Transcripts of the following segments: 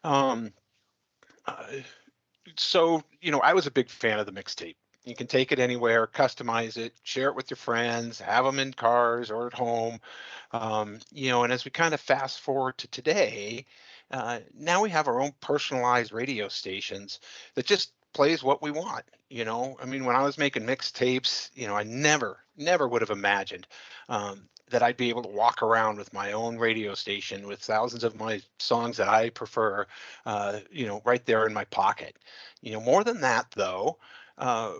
Um, uh, so, I was a big fan of the mixtape. You can take it anywhere, customize it, share it with your friends, have them in cars or at home. And as we kind of fast forward to today, now we have our own personalized radio stations that just plays what we want. I mean, when I was making mixtapes, I never would have imagined that I'd be able to walk around with my own radio station with thousands of my songs that I prefer, right there in my pocket. More than that, though,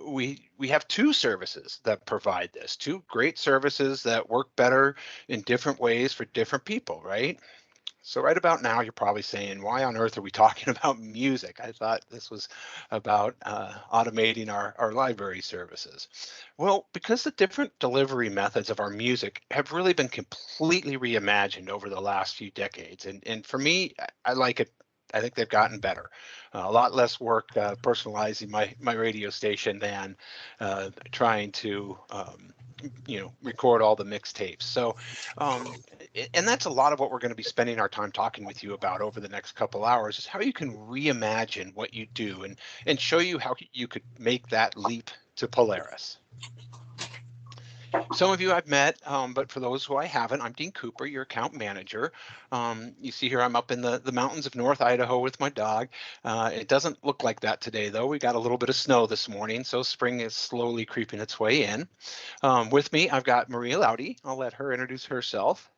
we have two services that provide this, two great services that work better in different ways for different people, right? So right about now, you're probably saying, why on earth are we talking about music? I thought this was about automating our library services. Well, because the different delivery methods of our music have really been completely reimagined over the last few decades. And for me, I like it. I think they've gotten better. A lot less work personalizing my radio station than trying to record all the mixtapes. So and that's a lot of what we're going to be spending our time talking with you about over the next couple hours, is how you can reimagine what you do and show you how you could make that leap to Polaris. Some of you I've met, but for those who I haven't, I'm Dean Cooper, your account manager. You see here I'm up in the mountains of North Idaho with my dog. It doesn't look like that today, though. We got a little bit of snow this morning, so spring is slowly creeping its way in. With me, I've got Maria Laudy. I'll let her introduce herself.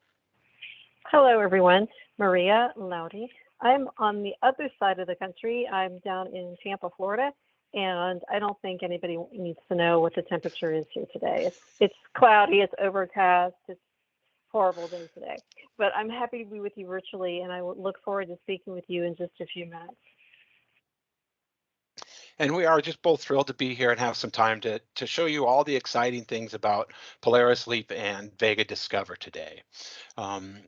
Hello, everyone. Maria Laudy. I'm on the other side of the country. I'm down in Tampa, Florida, and I don't think anybody needs to know what the temperature is here today. It's cloudy, it's overcast, it's a horrible day today. But I'm happy to be with you virtually, and I look forward to speaking with you in just a few minutes. And we are just both thrilled to be here and have some time to show you all the exciting things about Polaris Leap and Vega Discover today. And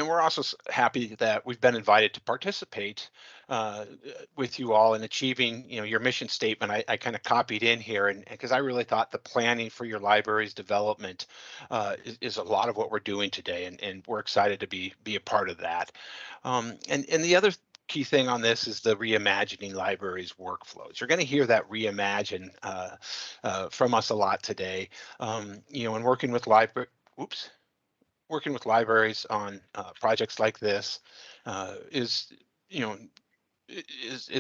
we're also happy that we've been invited to participate with you all in achieving, your mission statement. I kind of copied in here, and because I really thought the planning for your library's development is a lot of what we're doing today, and we're excited to be a part of that. And the other key thing on this is the reimagining libraries workflows. You're going to hear that reimagine from us a lot today. And working with libraries on projects like this is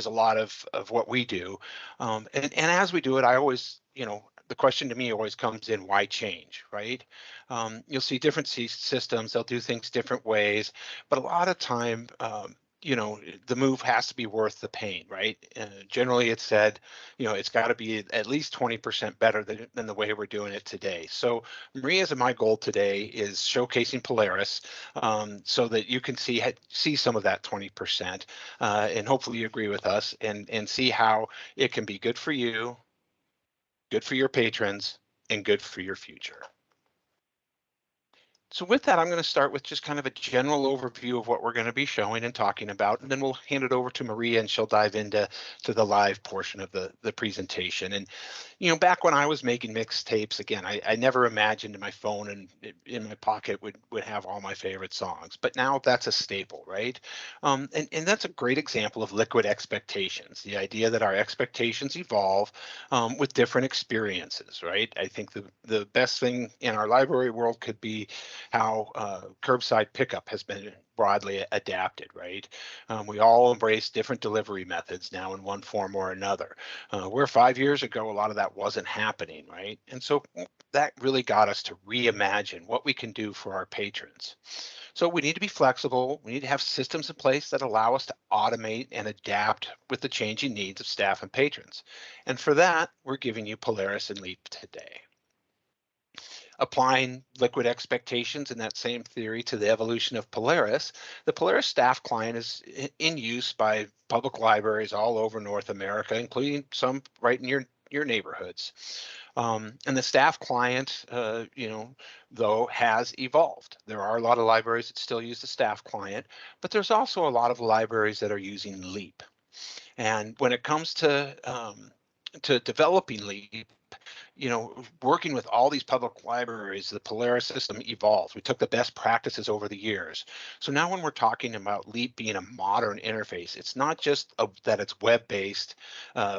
a lot of what we do. And as we do it, I always, the question to me always comes in, why change, right? You'll see different systems, they'll do things different ways, but a lot of time, the move has to be worth the pain, right? Generally, it's said, it's got to be at least 20% better than the way we're doing it today. So Maria's and my goal today is showcasing Polaris so that you can see some of that 20%, and hopefully you agree with us and see how it can be good for you, good for your patrons, and good for your future. So with that, I'm going to start with just kind of a general overview of what we're going to be showing and talking about, and then we'll hand it over to Maria and she'll dive into the live portion of the presentation. And, back when I was making mixtapes, again, I never imagined my phone and in my pocket would have all my favorite songs, but now that's a staple, right? And that's a great example of liquid expectations, the idea that our expectations evolve with different experiences, right? I think the best thing in our library world could be how curbside pickup has been broadly adapted, right? We all embrace different delivery methods now in one form or another. Where 5 years ago, a lot of that wasn't happening, right? And so that really got us to reimagine what we can do for our patrons. So we need to be flexible. We need to have systems in place that allow us to automate and adapt with the changing needs of staff and patrons. And for that, we're giving you Polaris and Leap today. Applying liquid expectations in that same theory to the evolution of Polaris, the Polaris staff client is in use by public libraries all over North America, including some right in your neighborhoods. And the staff client, though, has evolved. There are a lot of libraries that still use the staff client, but there's also a lot of libraries that are using Leap. And when it comes to developing Leap, working with all these public libraries, the Polaris system evolved. We took the best practices over the years. So now when we're talking about LEAP being a modern interface, it's not just that it's web-based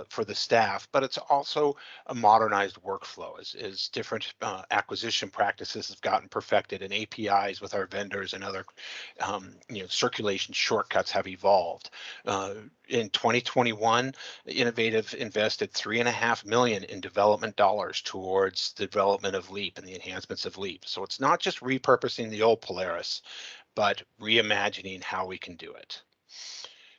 for the staff, but it's also a modernized workflow as different acquisition practices have gotten perfected and APIs with our vendors and other circulation shortcuts have evolved. In 2021, Innovative invested $3.5 million in development dollars towards the development of LEAP and the enhancements of LEAP. So it's not just repurposing the old Polaris, but reimagining how we can do it.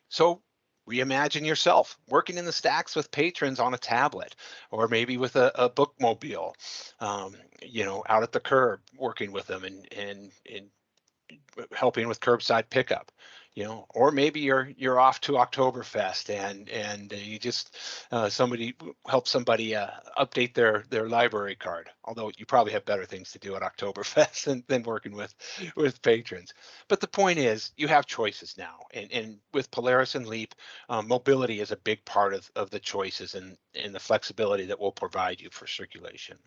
So reimagine yourself working in the stacks with patrons on a tablet, or maybe with a bookmobile, out at the curb, working with them and helping with curbside pickup, or maybe you're off to Oktoberfest and you just somebody help somebody update their library card. Although you probably have better things to do at Oktoberfest than working with patrons. But the point is, you have choices now, and with Polaris and LEAP, mobility is a big part of the choices and the flexibility that we'll provide you for circulation.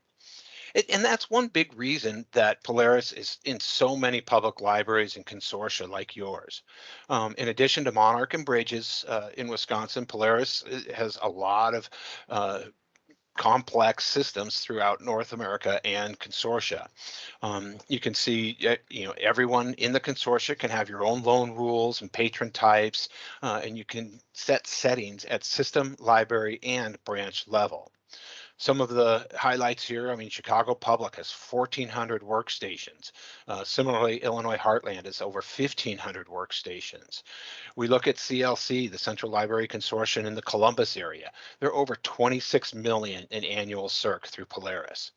And that's one big reason that Polaris is in so many public libraries and consortia like yours. In addition to Monarch and Bridges in Wisconsin, Polaris has a lot of complex systems throughout North America and consortia. You can see, everyone in the consortia can have your own loan rules and patron types, and you can set settings at system, library, and branch level. Some of the highlights here, Chicago Public has 1,400 workstations. Similarly, Illinois Heartland is over 1,500 workstations. We look at CLC, the Central Library Consortium in the Columbus area. There are over 26 million in annual circ through Polaris.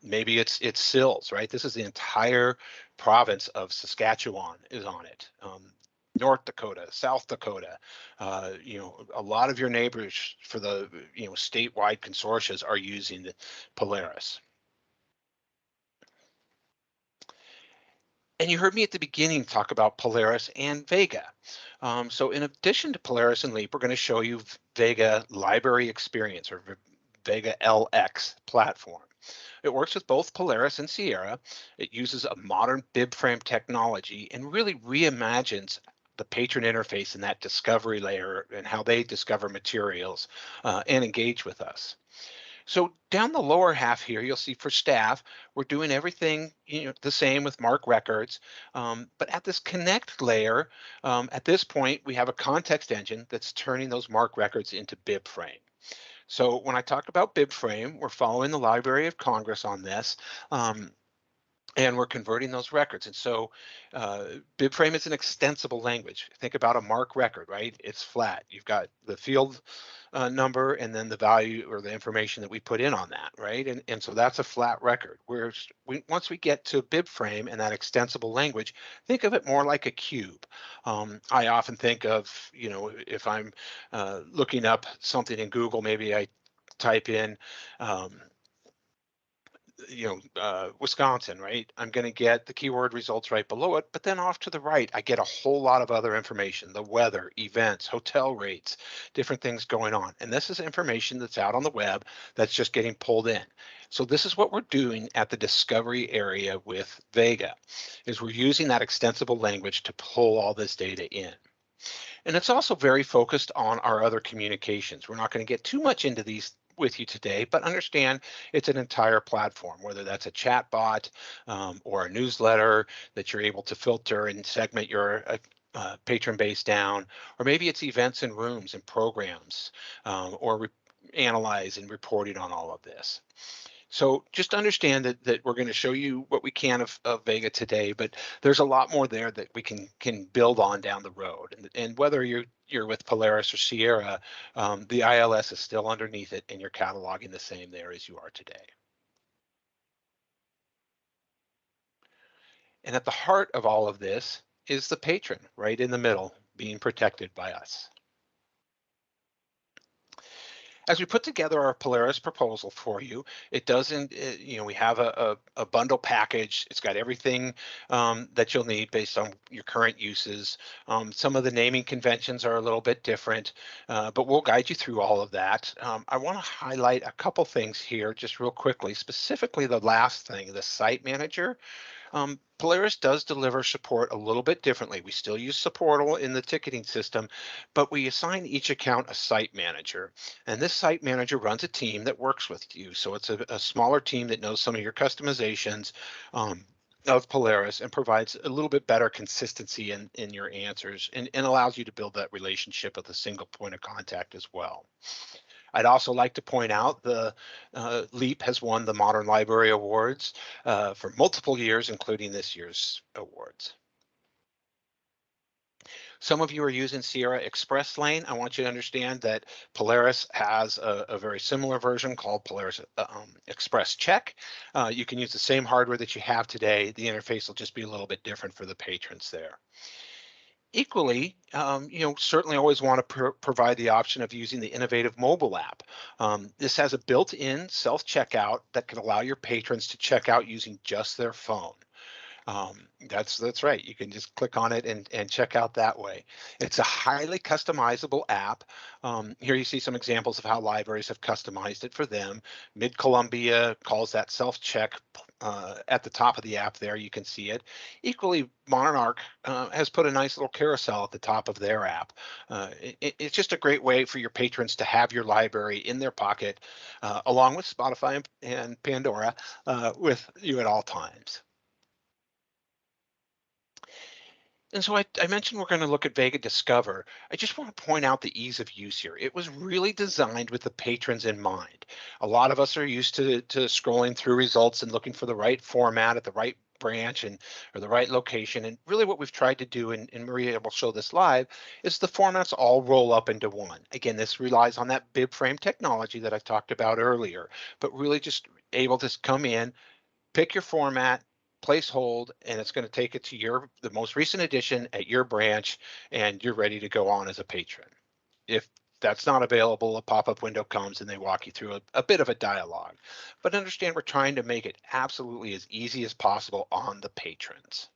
Maybe it's SILS, right? This is the entire province of Saskatchewan is on it. North Dakota, South Dakota, a lot of your neighbors for the statewide consortia are using the Polaris. And you heard me at the beginning talk about Polaris and Vega. So in addition to Polaris and LEAP, we're going to show you Vega Library Experience, or Vega LX platform. It works with both Polaris and Sierra. It uses a modern bib frame technology and really reimagines the patron interface and that discovery layer and how they discover materials and engage with us. So down the lower half here, you'll see for staff, we're doing everything the same with MARC records, but at this connect layer, at this point, we have a context engine that's turning those MARC records into bib frame. So when I talk about bib frame, we're following the Library of Congress on this. And we're converting those records. And so BibFrame is an extensible language. Think about a MARC record, right? It's flat. You've got the field number and then the value or the information that we put in on that, right? And so that's a flat record. Once we get to BibFrame and that extensible language, think of it more like a cube. I often think of, if I'm looking up something in Google, maybe I type in Wisconsin, right? I'm going to get the keyword results right below it, but then off to the right, I get a whole lot of other information, the weather, events, hotel rates, different things going on. And this is information that's out on the web that's just getting pulled in. So this is what we're doing at the discovery area with Vega, is we're using that extensible language to pull all this data in. And it's also very focused on our other communications. We're not going to get too much into these with you today, but understand it's an entire platform, whether that's a chat bot or a newsletter that you're able to filter and segment your patron base down, or maybe it's events and rooms and programs, or analyze and reporting on all of this. So just understand that we're going to show you what we can of Vega today, but there's a lot more there that we can build on down the road. And whether you're with Polaris or Sierra, the ILS is still underneath it, and you're cataloging the same there as you are today. And at the heart of all of this is the patron, right in the middle, being protected by us. As we put together our Polaris proposal for you, it doesn't, we have a bundle package. It's got everything that you'll need based on your current uses. Some of the naming conventions are a little bit different, but we'll guide you through all of that. I want to highlight a couple things here just real quickly, specifically the last thing, the site manager. Polaris does deliver support a little bit differently. We still use Supportal in the ticketing system, but we assign each account a site manager. And this site manager runs a team that works with you. So it's a smaller team that knows some of your customizations of Polaris and provides a little bit better consistency in your answers and allows you to build that relationship with a single point of contact as well. I'd also like to point out the LEAP has won the Modern Library Awards for multiple years, including this year's awards. Some of you are using Sierra Express Lane. I want you to understand that Polaris has a very similar version called Polaris Express Check. You can use the same hardware that you have today. The interface will just be a little bit different for the patrons there. Equally, certainly always want to provide the option of using the innovative mobile app. This has a built-in self-checkout that can allow your patrons to check out using just their phone. That's right. You can just click on it and check out that way. It's a highly customizable app. Here you see some examples of how libraries have customized it for them. Mid-Columbia calls that self-check at the top of the app there. You can see it. Equally, Monarch has put a nice little carousel at the top of their app. It's just a great way for your patrons to have your library in their pocket, along with Spotify and Pandora, with you at all times. And so I mentioned we're going to look at Vega Discover. I just want to point out the ease of use here. It was really designed with the patrons in mind. A lot of us are used to scrolling through results and looking for the right format at the right branch or the right location. And really what we've tried to do, and Maria will show this live, is the formats all roll up into one. Again, this relies on that bib frame technology that I talked about earlier, but really just able to come in, pick your format, place hold, and it's going to take it to the most recent edition at your branch, and you're ready to go on as a patron. If that's not available, a pop-up window comes and they walk you through a bit of a dialogue. But understand, we're trying to make it absolutely as easy as possible on the patrons.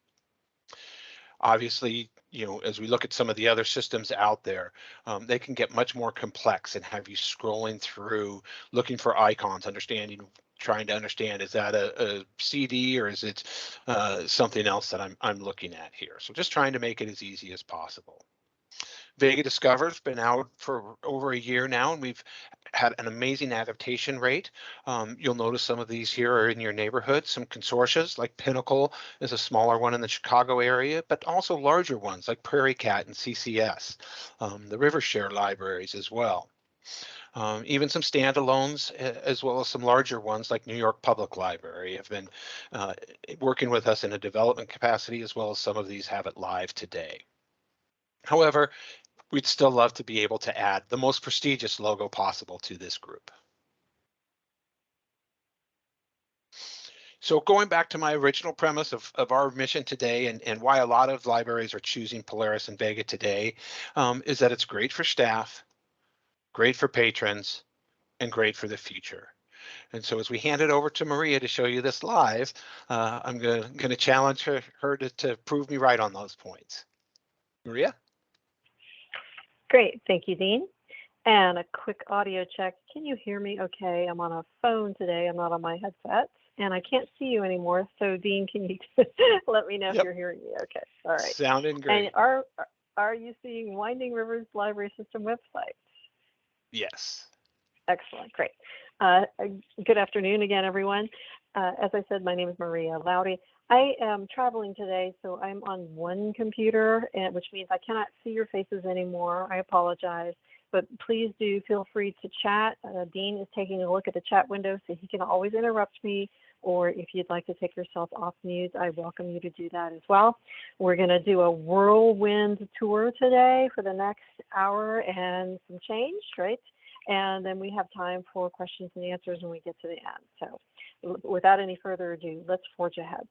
Obviously, as we look at some of the other systems out there, they can get much more complex and have you scrolling through, looking for icons, trying to understand, is that a CD or is it something else that I'm looking at here? So just trying to make it as easy as possible. Vega Discover's been out for over a year now, and we've had an amazing adaptation rate. You'll notice some of these here are in your neighborhood. Some consortias like Pinnacle is a smaller one in the Chicago area, but also larger ones like Prairie Cat and CCS, the Rivershare libraries as well. Even some standalones, as well as some larger ones like New York Public Library have been working with us in a development capacity, as well as some of these have it live today. However, we'd still love to be able to add the most prestigious logo possible to this group. So going back to my original premise of our mission today and why a lot of libraries are choosing Polaris and Vega today, is that it's great for staff, great for patrons, and great for the future. And so as we hand it over to Maria to show you this live, I'm going to challenge her to prove me right on those points. Maria? Great. Thank you, Dean. And a quick audio check. Can you hear me okay? I'm on a phone today. I'm not on my headset. And I can't see you anymore. So, Dean, can you let me know if you're hearing me okay? All right. Sounding great. And are you seeing Winding Rivers Library System website? Yes. Excellent. Great. Good afternoon again, everyone. As I said, my name is Maria Laudy. I am traveling today, so I'm on one computer, which means I cannot see your faces anymore. I apologize, but please do feel free to chat. Dean is taking a look at the chat window, so he can always interrupt me, or if you'd like to take yourself off mute, I welcome you to do that as well. We're going to do a whirlwind tour today for the next hour and some change, right? And then we have time for questions and answers when we get to the end. So without any further ado, let's forge ahead.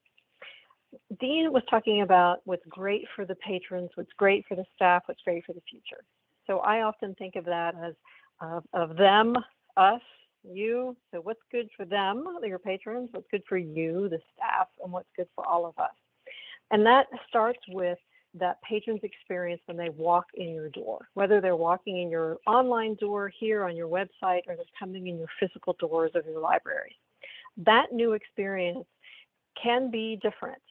Dean was talking about what's great for the patrons, what's great for the staff, what's great for the future. So I often think of that as of them, us, you. So what's good for them, your patrons, what's good for you, the staff, and what's good for all of us. And that starts with that patron's experience when they walk in your door, whether they're walking in your online door here on your website or they're coming in your physical doors of your library. That new experience can be different.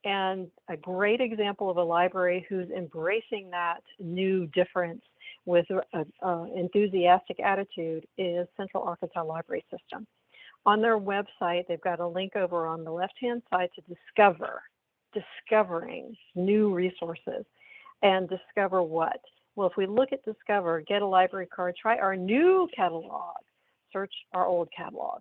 And a great example of a library who's embracing that new difference with an enthusiastic attitude is Central Arkansas Library System. On their website, they've got a link over on the left-hand side to discovering new resources. And discover what? Well, if we look at discover, get a library card, try our new catalog, search our old catalog.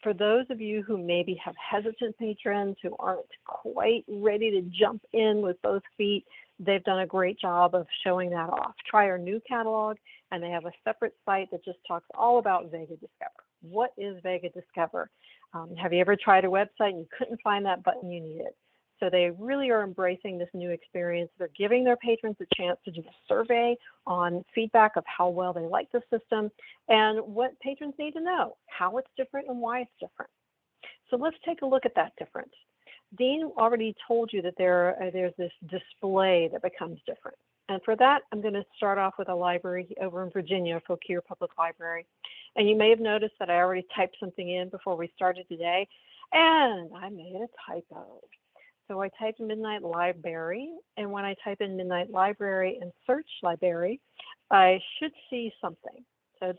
For those of you who maybe have hesitant patrons who aren't quite ready to jump in with both feet, they've done a great job of showing that off. Try our new catalog, and they have a separate site that just talks all about Vega Discover. What is Vega Discover? Have you ever tried a website and you couldn't find that button you needed? So they really are embracing this new experience. They're giving their patrons a chance to do a survey on feedback of how well they like the system and what patrons need to know, how it's different and why it's different. So let's take a look at that difference. Dean already told you that there's this display that becomes different. And for that, I'm going to start off with a library over in Virginia, Fauquier Public Library. And you may have noticed that I already typed something in before we started today, and I made a typo. So I typed Midnight Library, and when I type in Midnight Library and search library, I should see something. So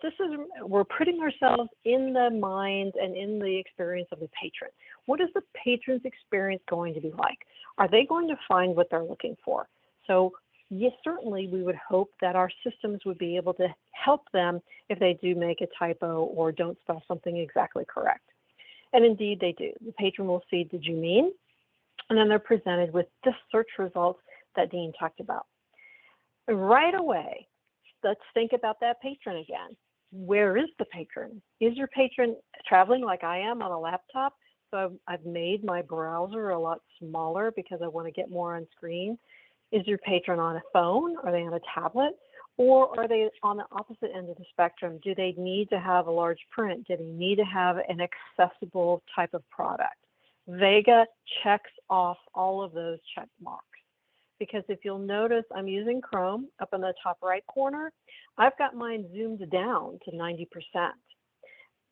we're putting ourselves in the mind and in the experience of the patron. What is the patron's experience going to be like? Are they going to find what they're looking for? So yes, certainly we would hope that our systems would be able to help them if they do make a typo or don't spell something exactly correct. And indeed they do. The patron will see, did you mean? And then they're presented with the search results that Dean talked about. Right away, let's think about that patron again. Where is the patron? Is your patron traveling like I am on a laptop? So I've made my browser a lot smaller because I want to get more on screen. Is your patron on a phone? Are they on a tablet? Or are they on the opposite end of the spectrum? Do they need to have a large print? Do they need to have an accessible type of product? Vega checks off all of those check marks. Because if you'll notice, I'm using Chrome up in the top right corner. I've got mine zoomed down to 90%.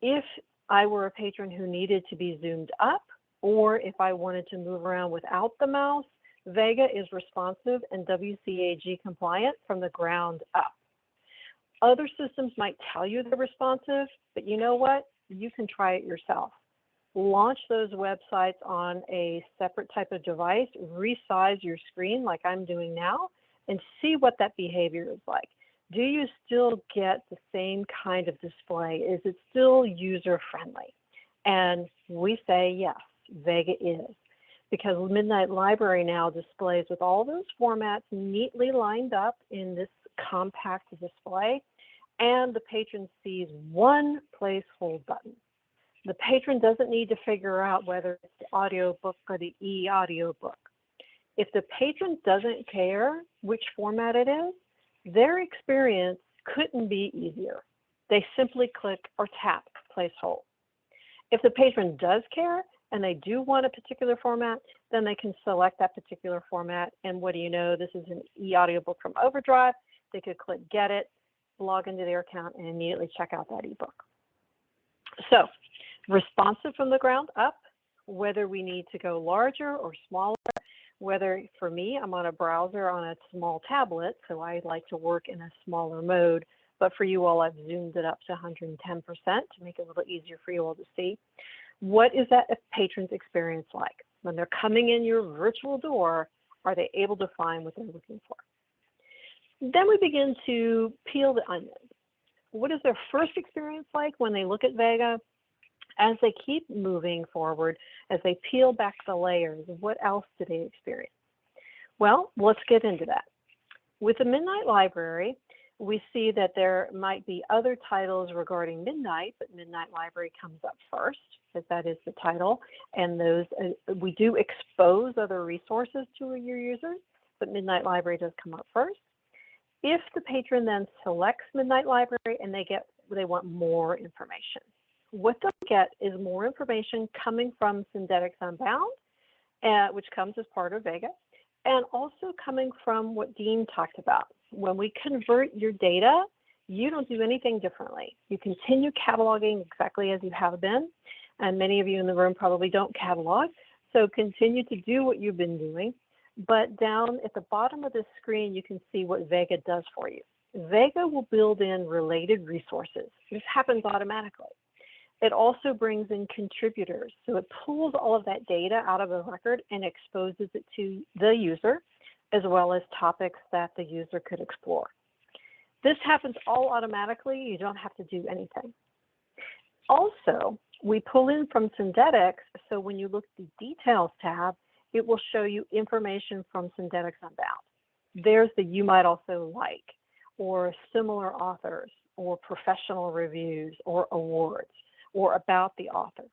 If I were a patron who needed to be zoomed up, or if I wanted to move around without the mouse, Vega is responsive and WCAG compliant from the ground up. Other systems might tell you they're responsive, but you know what? You can try it yourself. Launch those websites on a separate type of device, resize your screen like I'm doing now, and see what that behavior is like. Do you still get the same kind of display? Is it still user-friendly? And we say yes, Vega is. Because Midnight Library now displays with all those formats neatly lined up in this compact display, and the patron sees one place hold button. The patron doesn't need to figure out whether it's the audiobook or the e-audiobook. If the patron doesn't care which format it is, their experience couldn't be easier. They simply click or tap place hold. If the patron does care and they do want a particular format, then they can select that particular format. And what do you know? This is an e-audiobook from Overdrive. They could click get it, log into their account, and immediately check out that ebook. So, responsive from the ground up, whether we need to go larger or smaller, whether for me, I'm on a browser on a small tablet, so I like to work in a smaller mode, but for you all, I've zoomed it up to 110% to make it a little easier for you all to see. What is that patron's experience like? When they're coming in your virtual door, are they able to find what they're looking for? Then we begin to peel the onion. What is their first experience like when they look at Vega? As they keep moving forward, as they peel back the layers, what else do they experience? Well, let's get into that. With the Midnight Library, we see that there might be other titles regarding Midnight, but Midnight Library comes up first, because that is the title. And those we do expose other resources to your users, but Midnight Library does come up first. If the patron then selects Midnight Library and they want more information, what they'll get is more information coming from Synthetics Unbound, which comes as part of Vega, and also coming from what Dean talked about. When we convert your data, you don't do anything differently. You continue cataloging exactly as you have been, and many of you in the room probably don't catalog, so continue to do what you've been doing. But down at the bottom of the screen, you can see what Vega does for you. Vega will build in related resources. This happens automatically. It also brings in contributors. So it pulls all of that data out of the record and exposes it to the user, as well as topics that the user could explore. This happens all automatically. You don't have to do anything. Also, we pull in from Synthetics, so when you look at the Details tab, it will show you information from Synthetics Unbound. There's the You Might Also Like, or similar authors, or professional reviews, or awards, or about the author.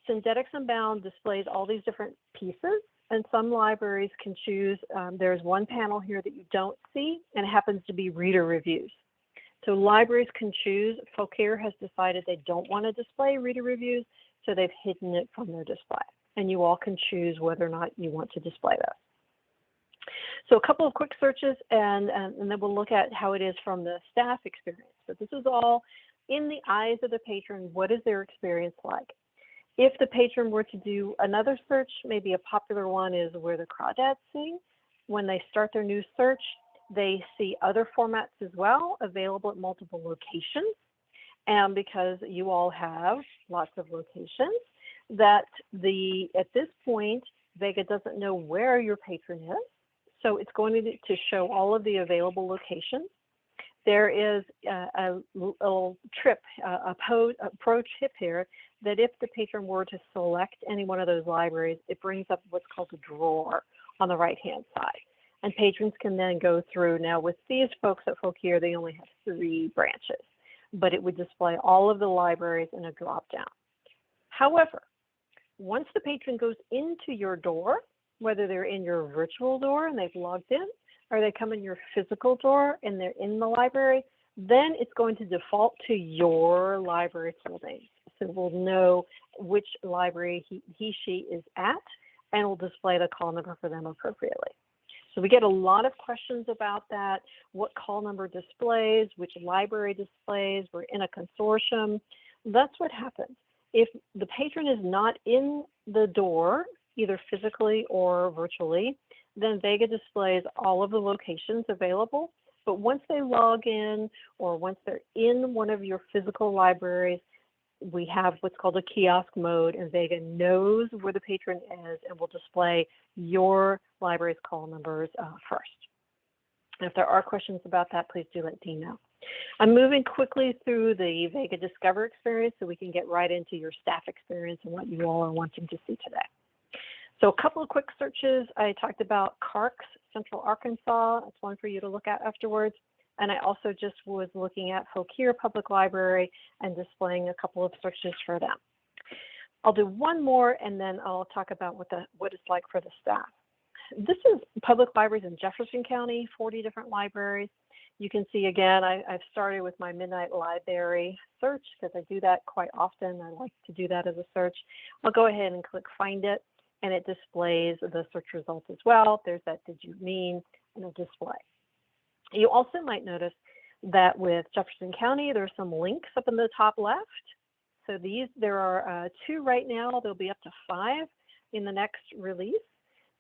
Synthetics Unbound displays all these different pieces, and some libraries can choose. There's one panel here that you don't see, and it happens to be reader reviews. So libraries can choose. Fauquier has decided they don't want to display reader reviews, so they've hidden it from their display. And you all can choose whether or not you want to display those. So a couple of quick searches, and then we'll look at how it is from the staff experience. So this is all in the eyes of the patron. What is their experience like? If the patron were to do another search, maybe a popular one is Where the Crawdads Sing. When they start their new search, they see other formats as well, available at multiple locations. And because you all have lots of locations, that at this point, Vega doesn't know where your patron is. So it's going to show all of the available locations. There is a little pro tip here that if the patron were to select any one of those libraries, it brings up what's called a drawer on the right-hand side. And patrons can then go through. Now with these folks at Fauquier, they only have 3 branches, but it would display all of the libraries in a drop-down. However, once the patron goes into your door, whether they're in your virtual door and they've logged in, or they come in your physical door and they're in the library, then it's going to default to your library full name. So we'll know which library she is at, and we'll display the call number for them appropriately. So we get a lot of questions about that, what call number displays, which library displays, we're in a consortium. That's what happens. If the patron is not in the door, either physically or virtually, then Vega displays all of the locations available. But once they log in, or once they're in one of your physical libraries, we have what's called a kiosk mode, and Vega knows where the patron is and will display your library's call numbers first. And if there are questions about that, please do let Dean know. I'm moving quickly through the Vega Discover experience so we can get right into your staff experience and what you all are wanting to see today. So a couple of quick searches. I talked about CARCS, Central Arkansas. That's one for you to look at afterwards. And I also just was looking at Fauquier Public Library and displaying a couple of searches for them. I'll do one more, and then I'll talk about what it's like for the staff. This is public libraries in Jefferson County, 40 different libraries. You can see, again, I've started with my Midnight Library search because I do that quite often. I like to do that as a search. I'll go ahead and click Find It, and it displays the search results as well. There's that Did You Mean and a display. You also might notice that with Jefferson County, there's some links up in the top left. So there are 2 right now. There'll be up to 5 in the next release.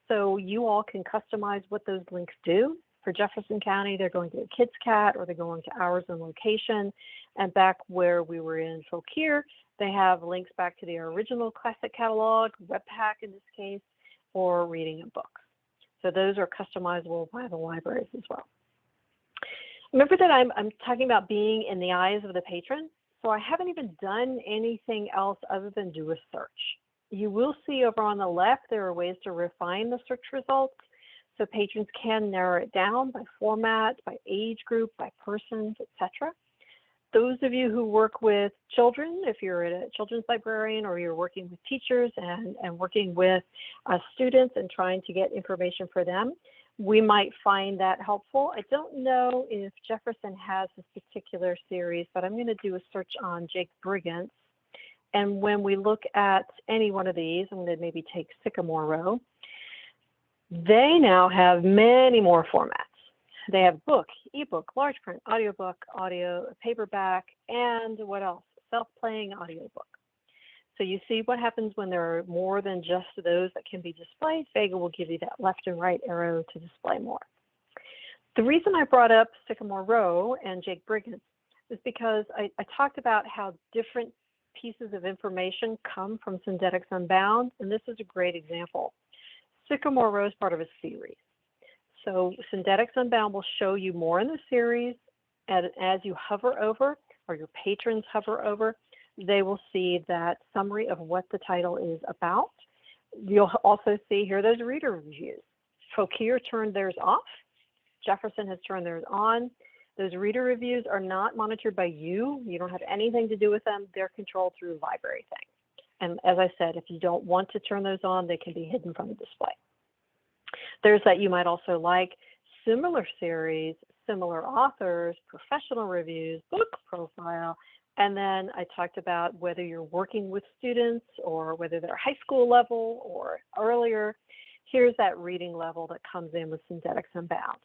So you all can customize what those links do. For Jefferson County, they're going to KidsCat, or they're going to hours and location. And back where we were in Fauquier, they have links back to the original classic catalog, Webpack in this case, or reading a book. So those are customizable by the libraries as well. Remember that I'm talking about being in the eyes of the patron. So I haven't even done anything else other than do a search. You will see over on the left, there are ways to refine the search results. So patrons can narrow it down by format, by age group, by persons, etc. Those of you who work with children, if you're a children's librarian, or you're working with teachers and working with students and trying to get information for them, We might find that helpful. I don't know if Jefferson has this particular series, but I'm going to do a search on Jake Brigance. And when we look at any one of these, I'm going to maybe take Sycamore Row. They now have many more formats. They have book, ebook, large print, audiobook, audio, paperback, and what else? Self-playing audiobook. So you see what happens when there are more than just those that can be displayed. Vega will give you that left and right arrow to display more. The reason I brought up Sycamore Row and Jake Brigance is because I talked about how different pieces of information come from Syndetics Unbound, and this is a great example. Sycamore Row is part of a series. So Syndetics Unbound will show you more in the series, and as you hover over, or your patrons hover over, they will see that summary of what the title is about. You'll also see here those reader reviews. Fauquier turned theirs off. Jefferson has turned theirs on. Those reader reviews are not monitored by you. You don't have anything to do with them. They're controlled through library thing. And as I said, if you don't want to turn those on, they can be hidden from the display. There's that you might also like. Similar series, similar authors, professional reviews, book profile, and then I talked about whether you're working with students or whether they're high school level or earlier. Here's that reading level that comes in with Syndetics Unbound.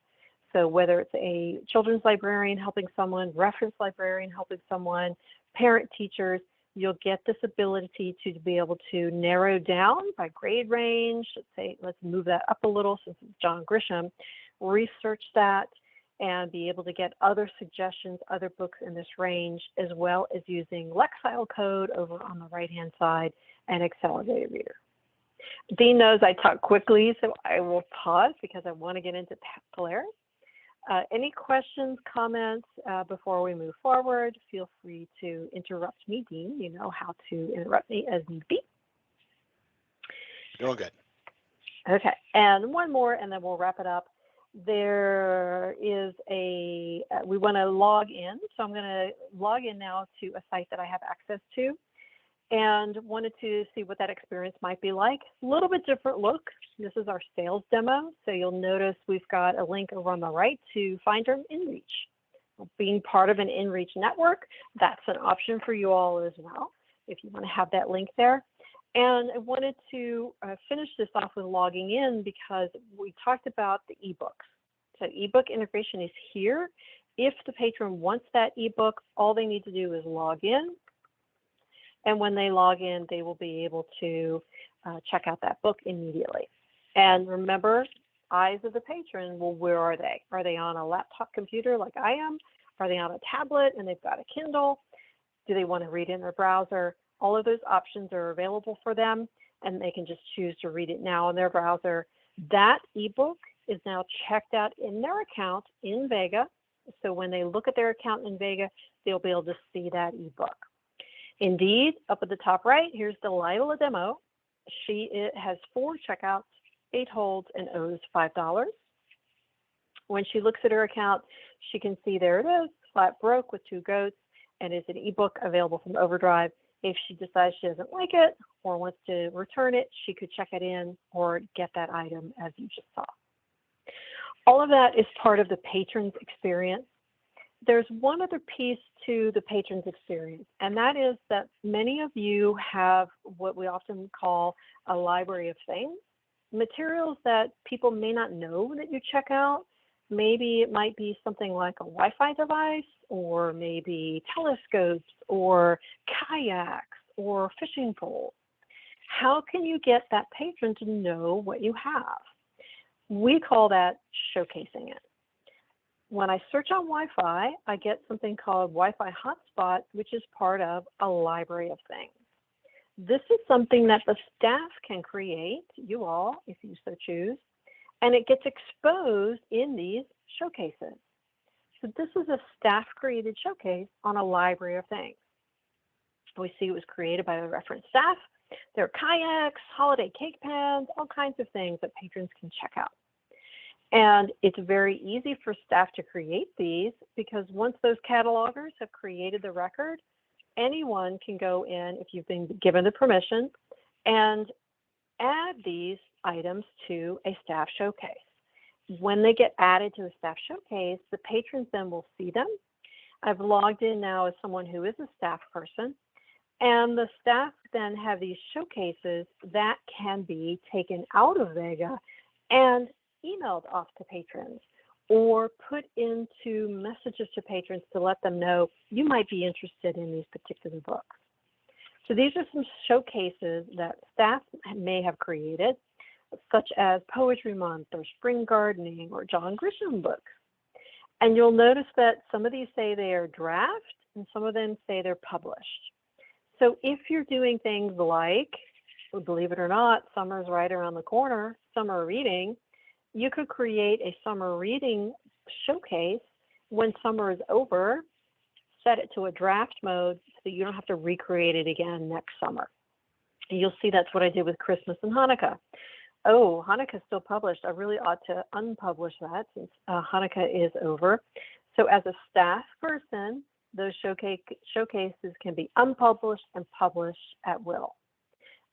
So whether it's a children's librarian helping someone, reference librarian helping someone, parent teachers, you'll get this ability to be able to narrow down by grade range. Let's move that up a little since it's John Grisham, research that, and be able to get other suggestions, other books in this range, as well as using Lexile code over on the right-hand side and Accelerated Reader. Dean knows I talk quickly, so I will pause because I want to get into Polaris. Any questions, comments before we move forward? Feel free to interrupt me, Dean. You know how to interrupt me as need be. Doing good. Okay, and one more, and then we'll wrap it up. There is we want to log in. So I'm going to log in now to a site that I have access to and wanted to see what that experience might be like. A little bit different look. This is our sales demo. So you'll notice we've got a link over on the right to find our InReach. Being part of an InReach network, that's an option for you all as well, if you want to have that link there. And I wanted to finish this off with logging in because we talked about the ebooks. So ebook integration is here. If the patron wants that ebook, all they need to do is log in. And when they log in, they will be able to check out that book immediately. And remember, eyes of the patron, well, where are they? Are they on a laptop computer like I am? Are they on a tablet and they've got a Kindle? Do they want to read in their browser? All of those options are available for them, and they can just choose to read it now in their browser. That ebook is now checked out in their account in Vega. So when they look at their account in Vega, they'll be able to see that ebook. Indeed, up at the top right, here's Delilah Demo. It has 4 checkouts, 8 holds, and owes $5. When she looks at her account, she can see there it is, flat broke with 2 goats, and it's an ebook available from Overdrive. If she decides she doesn't like it or wants to return it, she could check it in or get that item as you just saw. All of that is part of the patron's experience. There's one other piece to the patron's experience, and that is that many of you have what we often call a library of things, materials that people may not know that you check out. Maybe it might be something like a Wi-Fi device, or maybe telescopes, or kayaks, or fishing poles. How can you get that patron to know what you have? We call that showcasing it. When I search on Wi-Fi, I get something called Wi-Fi hotspot, which is part of a library of things. This is something that the staff can create, you all, if you so choose, and it gets exposed in these showcases. So this is a staff-created showcase on a library of things. We see it was created by the reference staff. There are kayaks, holiday cake pans, all kinds of things that patrons can check out. And it's very easy for staff to create these because once those catalogers have created the record, anyone can go in, if you've been given the permission, and add these items to a staff showcase. When they get added to a staff showcase, the patrons then will see them. I've logged in now as someone who is a staff person, and the staff then have these showcases that can be taken out of Vega and emailed off to patrons or put into messages to patrons to let them know you might be interested in these particular books. So these are some showcases that staff may have created, such as Poetry Month or Spring Gardening or John Grisham books. And you'll notice that some of these say they are draft and some of them say they're published. So if you're doing things like, believe it or not, summer's right around the corner, summer reading, you could create a summer reading showcase when summer is over, set it to a draft mode so you don't have to recreate it again next summer. And you'll see that's what I did with Christmas and Hanukkah. Oh, Hanukkah's still published. I really ought to unpublish that since Hanukkah is over. So as a staff person, those showcases can be unpublished and published at will.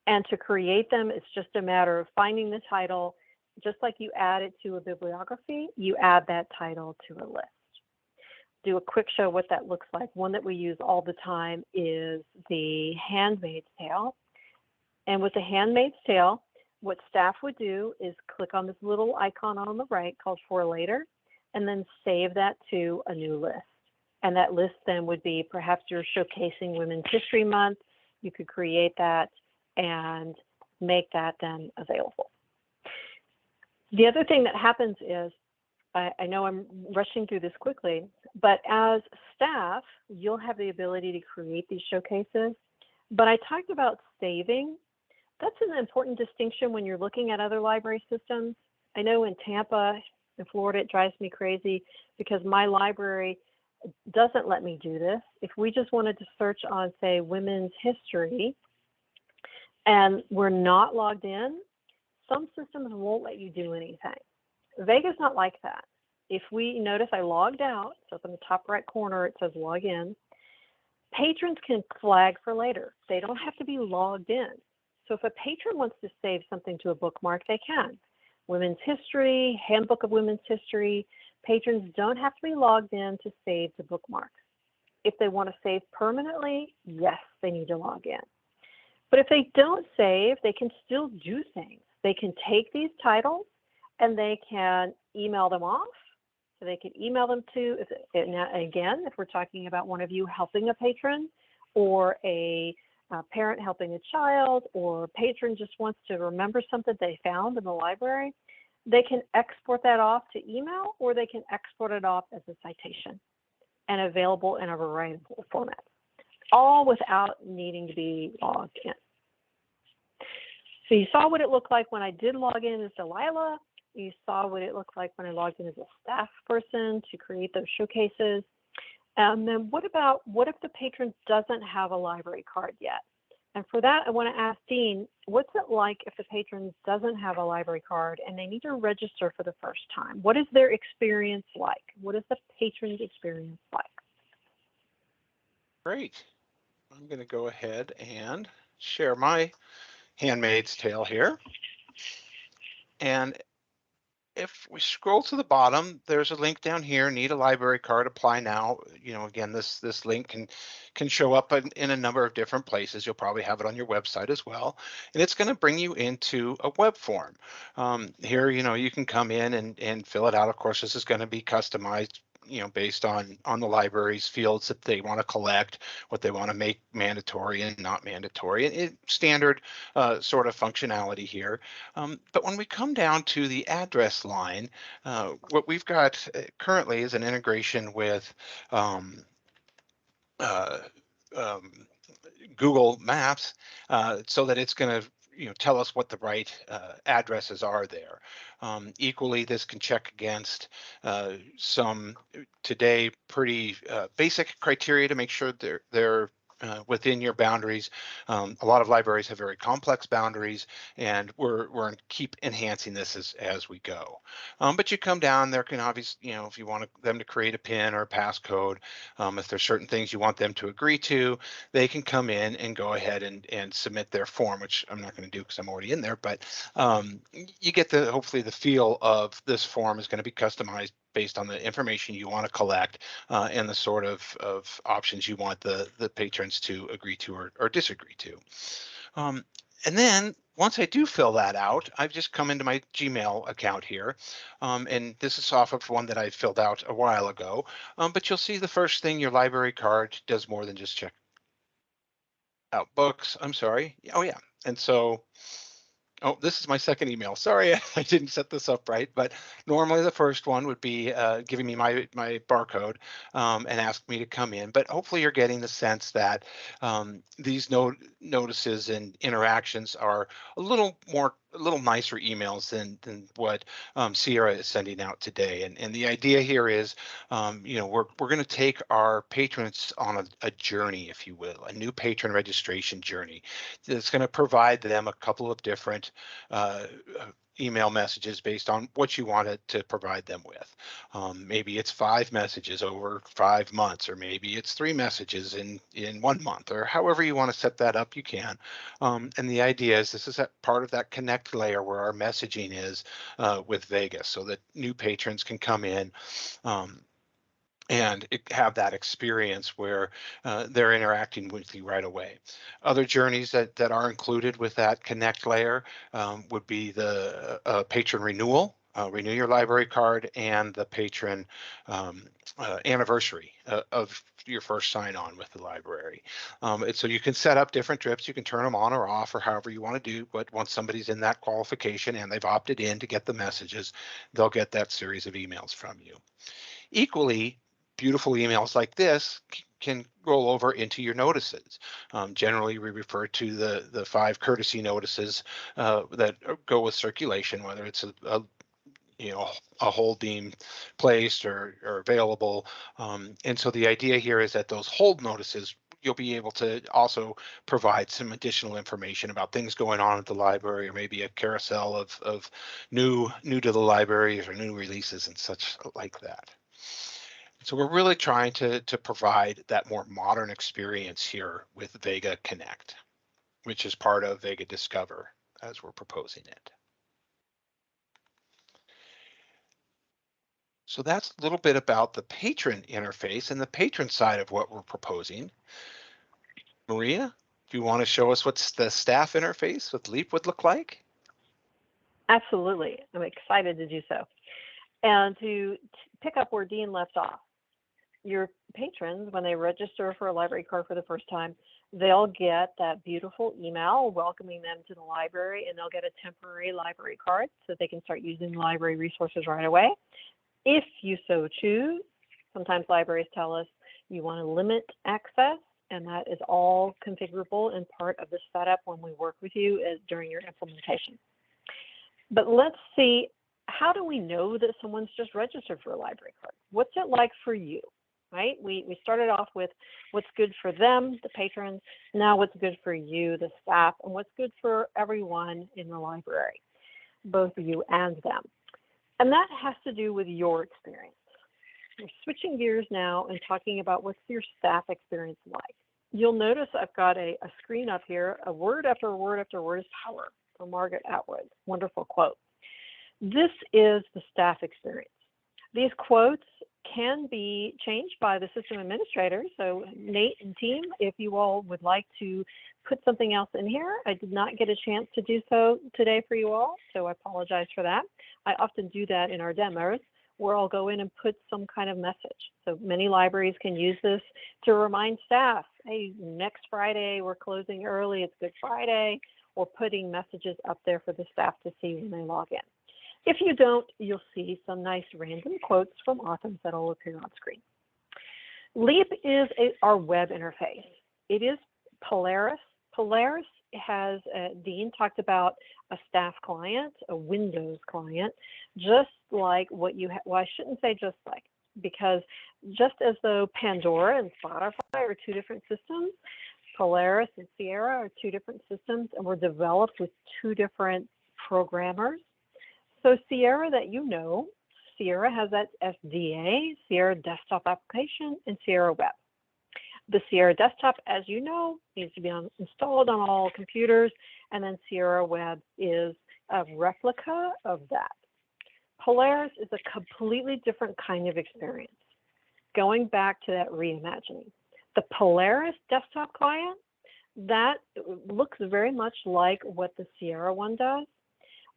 And to create them, it's just a matter of finding the title. Just like you add it to a bibliography, you add that title to a list. Do a quick show what that looks like. One that we use all the time is The Handmaid's Tale. And with The Handmaid's Tale, what staff would do is click on this little icon on the right called For Later, and then save that to a new list. And that list then would be, perhaps you're showcasing Women's History Month, you could create that and make that then available. The other thing that happens is, I know I'm rushing through this quickly, but as staff, you'll have the ability to create these showcases. But I talked about saving. That's an important distinction when you're looking at other library systems. I know in Tampa, in Florida, it drives me crazy because my library doesn't let me do this. If we just wanted to search on, say, women's history, and we're not logged in, some systems won't let you do anything. Vega's not like that. If we notice I logged out, so up in the top right corner it says log in, patrons can flag for later. They don't have to be logged in. So if a patron wants to save something to a bookmark, they can. Women's History, Handbook of Women's History, patrons don't have to be logged in to save to bookmarks. If they want to save permanently, yes, they need to log in. But if they don't save, they can still do things. They can take these titles and they can email them off. So they can email them to, again, if we're talking about one of you helping a patron or a parent helping a child, or a patron just wants to remember something they found in the library, they can export that off to email, or they can export it off as a citation and available in a variety of formats, all without needing to be logged in. So you saw what it looked like when I did log in as Delilah. You saw what it looked like when I logged in as a staff person to create those showcases. And then what if the patron doesn't have a library card yet? And for that, I want to ask Dean, what's it like if the patron doesn't have a library card and they need to register for the first time? What is their experience like? What is the patron's experience like? Great. I'm going to go ahead and share my Handmaid's Tale here. And if we scroll to the bottom, there's a link down here, need a library card, apply now. You know, again, this link can show up in a number of different places. You'll probably have it on your website as well. And it's going to bring you into a web form. Here, you know, you can come in and fill it out. Of course, this is going to be customized, you know, based on the library's fields that they want to collect, what they want to make mandatory and not mandatory, and standard sort of functionality here. But when we come down to the address line, what we've got currently is an integration with Google Maps, so that it's going to tell us what the right addresses are there. Equally, this can check against some today pretty basic criteria to make sure they're within your boundaries. A lot of libraries have very complex boundaries, and we're keep enhancing this as we go. But you come down, there can obviously, if you want them to create a PIN or a passcode, if there's certain things you want them to agree to, they can come in and go ahead and submit their form, which I'm not going to do because I'm already in there, but you get hopefully the feel of this form is going to be customized based on the information you want to collect and the sort of options you want the patrons to agree to or disagree to. And then once I do fill that out, I've just come into my Gmail account here. And this is off of one that I filled out a while ago. But you'll see the first thing, your library card does more than just check out books. I'm sorry. Oh, yeah. And so oh, this is my second email. Sorry, I didn't set this up right, but normally the first one would be giving me my barcode and ask me to come in. But hopefully you're getting the sense that these notices and interactions are a little nicer emails than what Sierra is sending out today. And the idea here is, we're going to take our patrons on a journey, if you will, a new patron registration journey. It's going to provide them a couple of different email messages based on what you want it to provide them with. Maybe it's 5 messages over 5 months, or maybe it's 3 messages in 1 month, or however you want to set that up, you can. And the idea is this is part of that connect layer where our messaging is with Vegas, so that new patrons can come in and have that experience where they're interacting with you right away. Other journeys that are included with that connect layer would be the patron renewal, renew your library card, and the patron anniversary of your first sign on with the library. And so you can set up different trips. You can turn them on or off or however you want to do, but once somebody's in that qualification and they've opted in to get the messages, they'll get that series of emails from you. Equally, beautiful emails like this can roll over into your notices. Generally, we refer to the 5 courtesy notices that go with circulation, whether it's a hold deemed placed or available. And so the idea here is that those hold notices, you'll be able to also provide some additional information about things going on at the library, or maybe a carousel of new to the libraries or new releases and such like that. So we're really trying to provide that more modern experience here with Vega Connect, which is part of Vega Discover as we're proposing it. So that's a little bit about the patron interface and the patron side of what we're proposing. Maria, do you want to show us what the staff interface with LEAP would look like? Absolutely. I'm excited to do so. And to pick up where Dean left off, your patrons, when they register for a library card for the first time, they'll get that beautiful email welcoming them to the library, and they'll get a temporary library card so they can start using library resources right away. If you so choose, sometimes libraries tell us you want to limit access, and that is all configurable and part of the setup when we work with you during your implementation. But let's see, how do we know that someone's just registered for a library card? What's it like for you? Right? We started off with what's good for them, the patrons, now what's good for you, the staff, and what's good for everyone in the library, both you and them. And that has to do with your experience. We're switching gears now and talking about what's your staff experience like. You'll notice I've got a screen up here, a word after word after word is power from Margaret Atwood. Wonderful quote. This is the staff experience. These quotes can be changed by the system administrator. So Nate and team, if you all would like to put something else in here, I did not get a chance to do so today for you all, so I apologize for that. I often do that in our demos where I'll go in and put some kind of message. So many libraries can use this to remind staff, hey, next Friday we're closing early, it's Good Friday, or putting messages up there for the staff to see when they log in. If you don't, you'll see some nice random quotes from authors that will appear on screen. LEAP is our web interface. It is Polaris. Polaris has, Dean talked about a staff client, a Windows client, just like what you have. Well, I shouldn't say just like, because just as though Pandora and Spotify are 2 different systems, Polaris and Sierra are two different systems and were developed with two different programmers. So Sierra that you know, Sierra has that SDA, Sierra Desktop Application, and Sierra Web. The Sierra Desktop, as you know, needs to be installed on all computers, and then Sierra Web is a replica of that. Polaris is a completely different kind of experience. Going back to that reimagining. The Polaris desktop client, that looks very much like what the Sierra one does.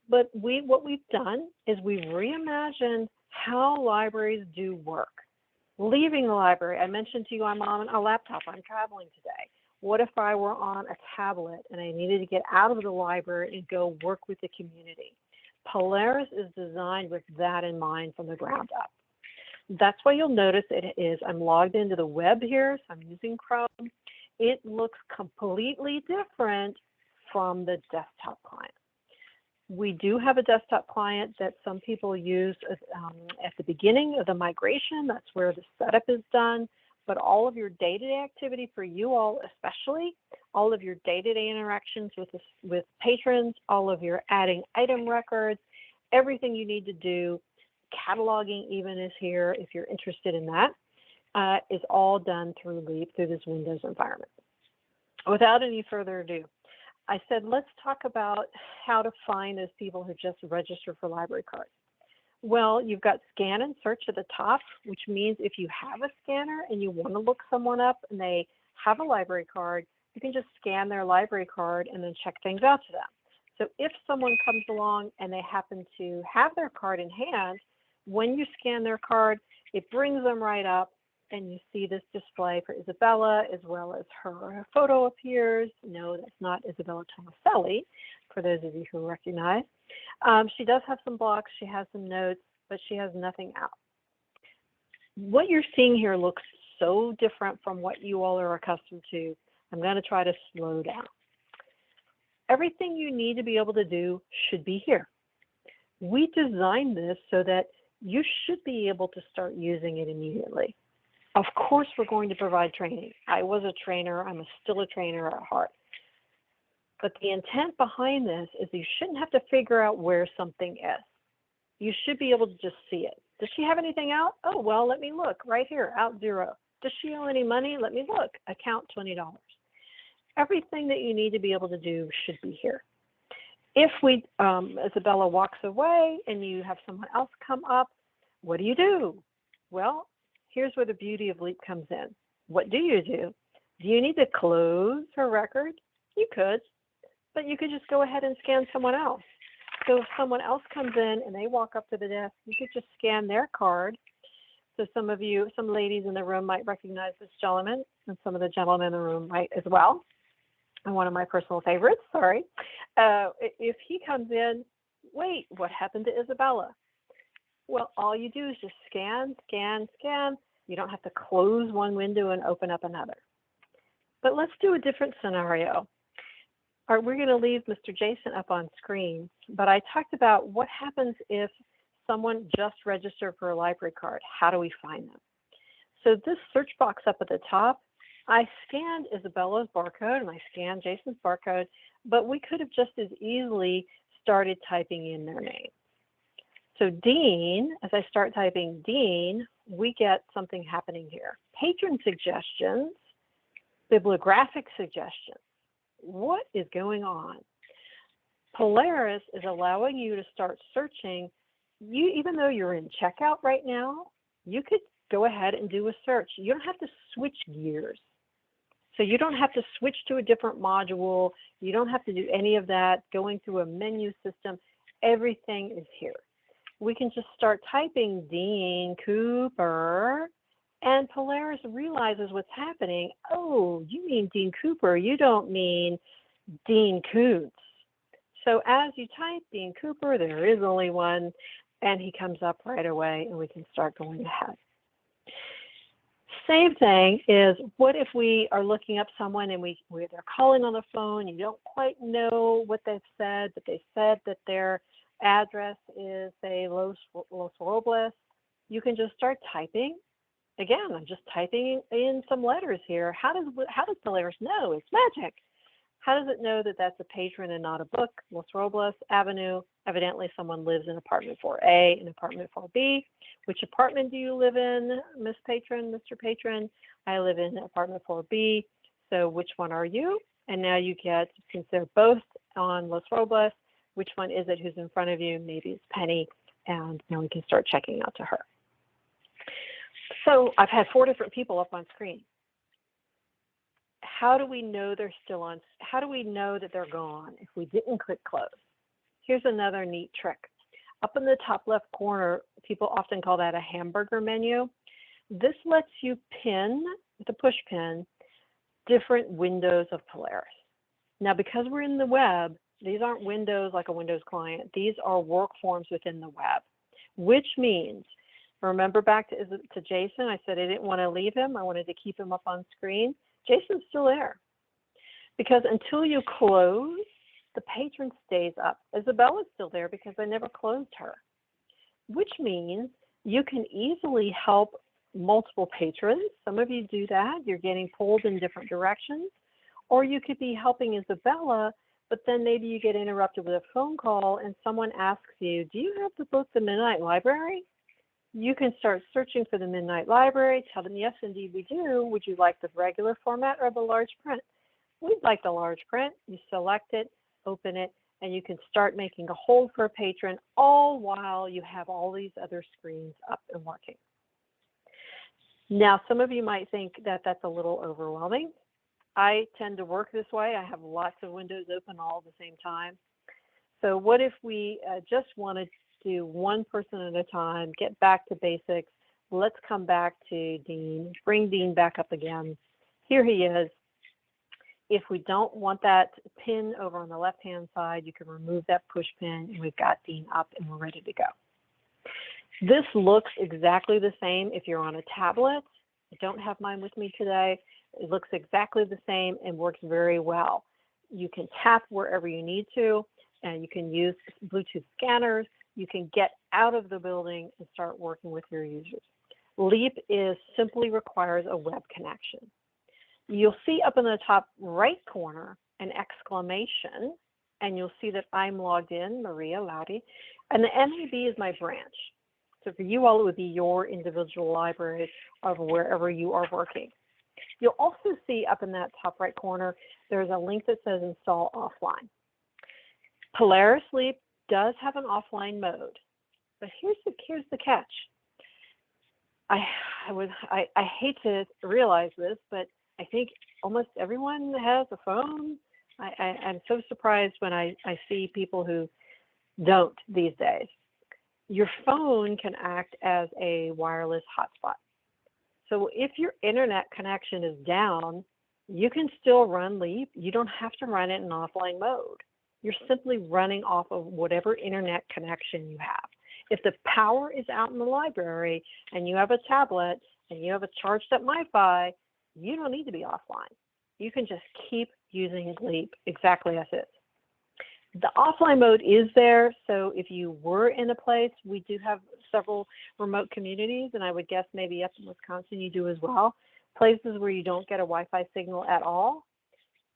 But what we've done is we've reimagined how libraries do work. Leaving the library, I mentioned to you I'm on a laptop, I'm traveling today. What if I were on a tablet and I needed to get out of the library and go work with the community? Polaris is designed with that in mind from the ground up. That's why you'll notice I'm logged into the web here, so I'm using Chrome. It looks completely different from the desktop client. We do have a desktop client that some people use at the beginning of the migration. That's where the setup is done. But all of your day-to-day activity for you all especially, all of your day-to-day interactions with patrons, all of your adding item records, everything you need to do, cataloging even is here if you're interested in that, is all done through Leap through this Windows environment. Without any further ado, I said, let's talk about how to find those people who just registered for library cards. Well, you've got scan and search at the top, which means if you have a scanner and you want to look someone up and they have a library card, you can just scan their library card and then check things out to them. So if someone comes along and they happen to have their card in hand, when you scan their card, it brings them right up and you see this display for Isabella as well as her photo appears. No, that's not Isabella Tomaselli, for those of you who recognize. She does have some blocks, she has some notes, but she has nothing out. What you're seeing here looks so different from what you all are accustomed to. I'm going to try to slow down. Everything you need to be able to do should be here. We designed this so that you should be able to start using it immediately. Of course, we're going to provide training. I was a trainer. I'm still a trainer at heart. But the intent behind this is you shouldn't have to figure out where something is. You should be able to just see it. Does she have anything out? Oh, well, let me look right here, out 0. Does she owe any money? Let me look, account $20. Everything that you need to be able to do should be here. If Isabella walks away and you have someone else come up, what do? Well, here's where the beauty of Leap comes in. What do? Do you need to close her record? You could, but you could just go ahead and scan someone else. So if someone else comes in and they walk up to the desk, you could just scan their card. So some ladies in the room might recognize this gentleman, and some of the gentlemen in the room might as well. And one of my personal favorites, sorry. If he comes in, wait, what happened to Isabella? Well, all you do is just scan, scan, scan. You don't have to close one window and open up another. But let's do a different scenario. We're going to leave Mr. Jason up on screen, but I talked about what happens if someone just registered for a library card. How do we find them? So this search box up at the top, I scanned Isabella's barcode and I scanned Jason's barcode, but we could have just as easily started typing in their name. So Dean, as I start typing Dean, we get something happening here. Patron suggestions, bibliographic suggestions. What is going on? Polaris is allowing you to start searching. Even though you're in checkout right now, you could go ahead and do a search. You don't have to switch gears. So you don't have to switch to a different module. You don't have to do any of that, going through a menu system. Everything is here. We can just start typing Dean Cooper, and Polaris realizes what's happening. Oh, you mean Dean Cooper. You don't mean Dean Koontz. So as you type Dean Cooper, there is only one, and he comes up right away, and we can start going ahead. Same thing is, what if we are looking up someone and they're calling on the phone, you don't quite know what they've said, but they said that their address is, say, Los Robles. You can just start typing, again, I'm just typing in some letters here. How does Polaris know? It's magic. How does it know that that's a patron and not a book? Los Robles Avenue. Evidently, someone lives in apartment 4A and apartment 4B. Which apartment do you live in, Miss Patron, Mr. Patron? I live in apartment 4B. So which one are you? And now you get, since they're both on Los Robles, which one is it who's in front of you? Maybe it's Penny. And now we can start checking out to her. So I've had 4 different people up on screen. How do we know they're still on? How do we know that they're gone if we didn't click close? Here's another neat trick. Up in the top left corner, people often call that a hamburger menu. This lets you pin, with a push pin, different windows of Polaris. Now, because we're in the web, these aren't windows like a Windows client. These are work forms within the web, which means, remember back to Jason, I said I didn't want to leave him. I wanted to keep him up on screen. Jason's still there because until you close, the patron stays up. Isabella's still there because I never closed her, which means you can easily help multiple patrons. Some of you do that. You're getting pulled in different directions. Or you could be helping Isabella, but then maybe you get interrupted with a phone call and someone asks you, do you have the book, The Midnight Library? You can start searching for the Midnight Library, tell them, yes, indeed we do. Would you like the regular format or the large print? We'd like the large print. You select it, open it, and you can start making a hold for a patron, all while you have all these other screens up and working. Now, some of you might think that that's a little overwhelming. I tend to work this way. I have lots of windows open all at the same time. So what if we just wanted to do one person at a time, get back to basics. Let's come back to Dean, bring Dean back up again. Here he is. If we don't want that pin over on the left-hand side, you can remove that push pin and we've got Dean up and we're ready to go. This looks exactly the same if you're on a tablet. I don't have mine with me today. It looks exactly the same and works very well. You can tap wherever you need to, and you can use Bluetooth scanners. You can get out of the building and start working with your users. Leap simply requires a web connection. You'll see up in the top right corner an exclamation, and you'll see that I'm logged in, Maria Laudy, and the MAB is my branch. So for you all, it would be your individual library of wherever you are working. You'll also see up in that top right corner, there's a link that says install offline. Polaris Leap does have an offline mode, but here's the catch. I hate to realize this, but I think almost everyone has a phone. I'm so surprised when I see people who don't these days. Your phone can act as a wireless hotspot. So if your internet connection is down, you can still run Leap. You don't have to run it in offline mode. You're simply running off of whatever internet connection you have. If the power is out in the library and you have a tablet and you have a charged up MiFi, you don't need to be offline. You can just keep using Leap exactly as is. The offline mode is there, so if you were in a place, we do have several remote communities, and I would guess maybe up in Wisconsin you do as well, places where you don't get a Wi-Fi signal at all.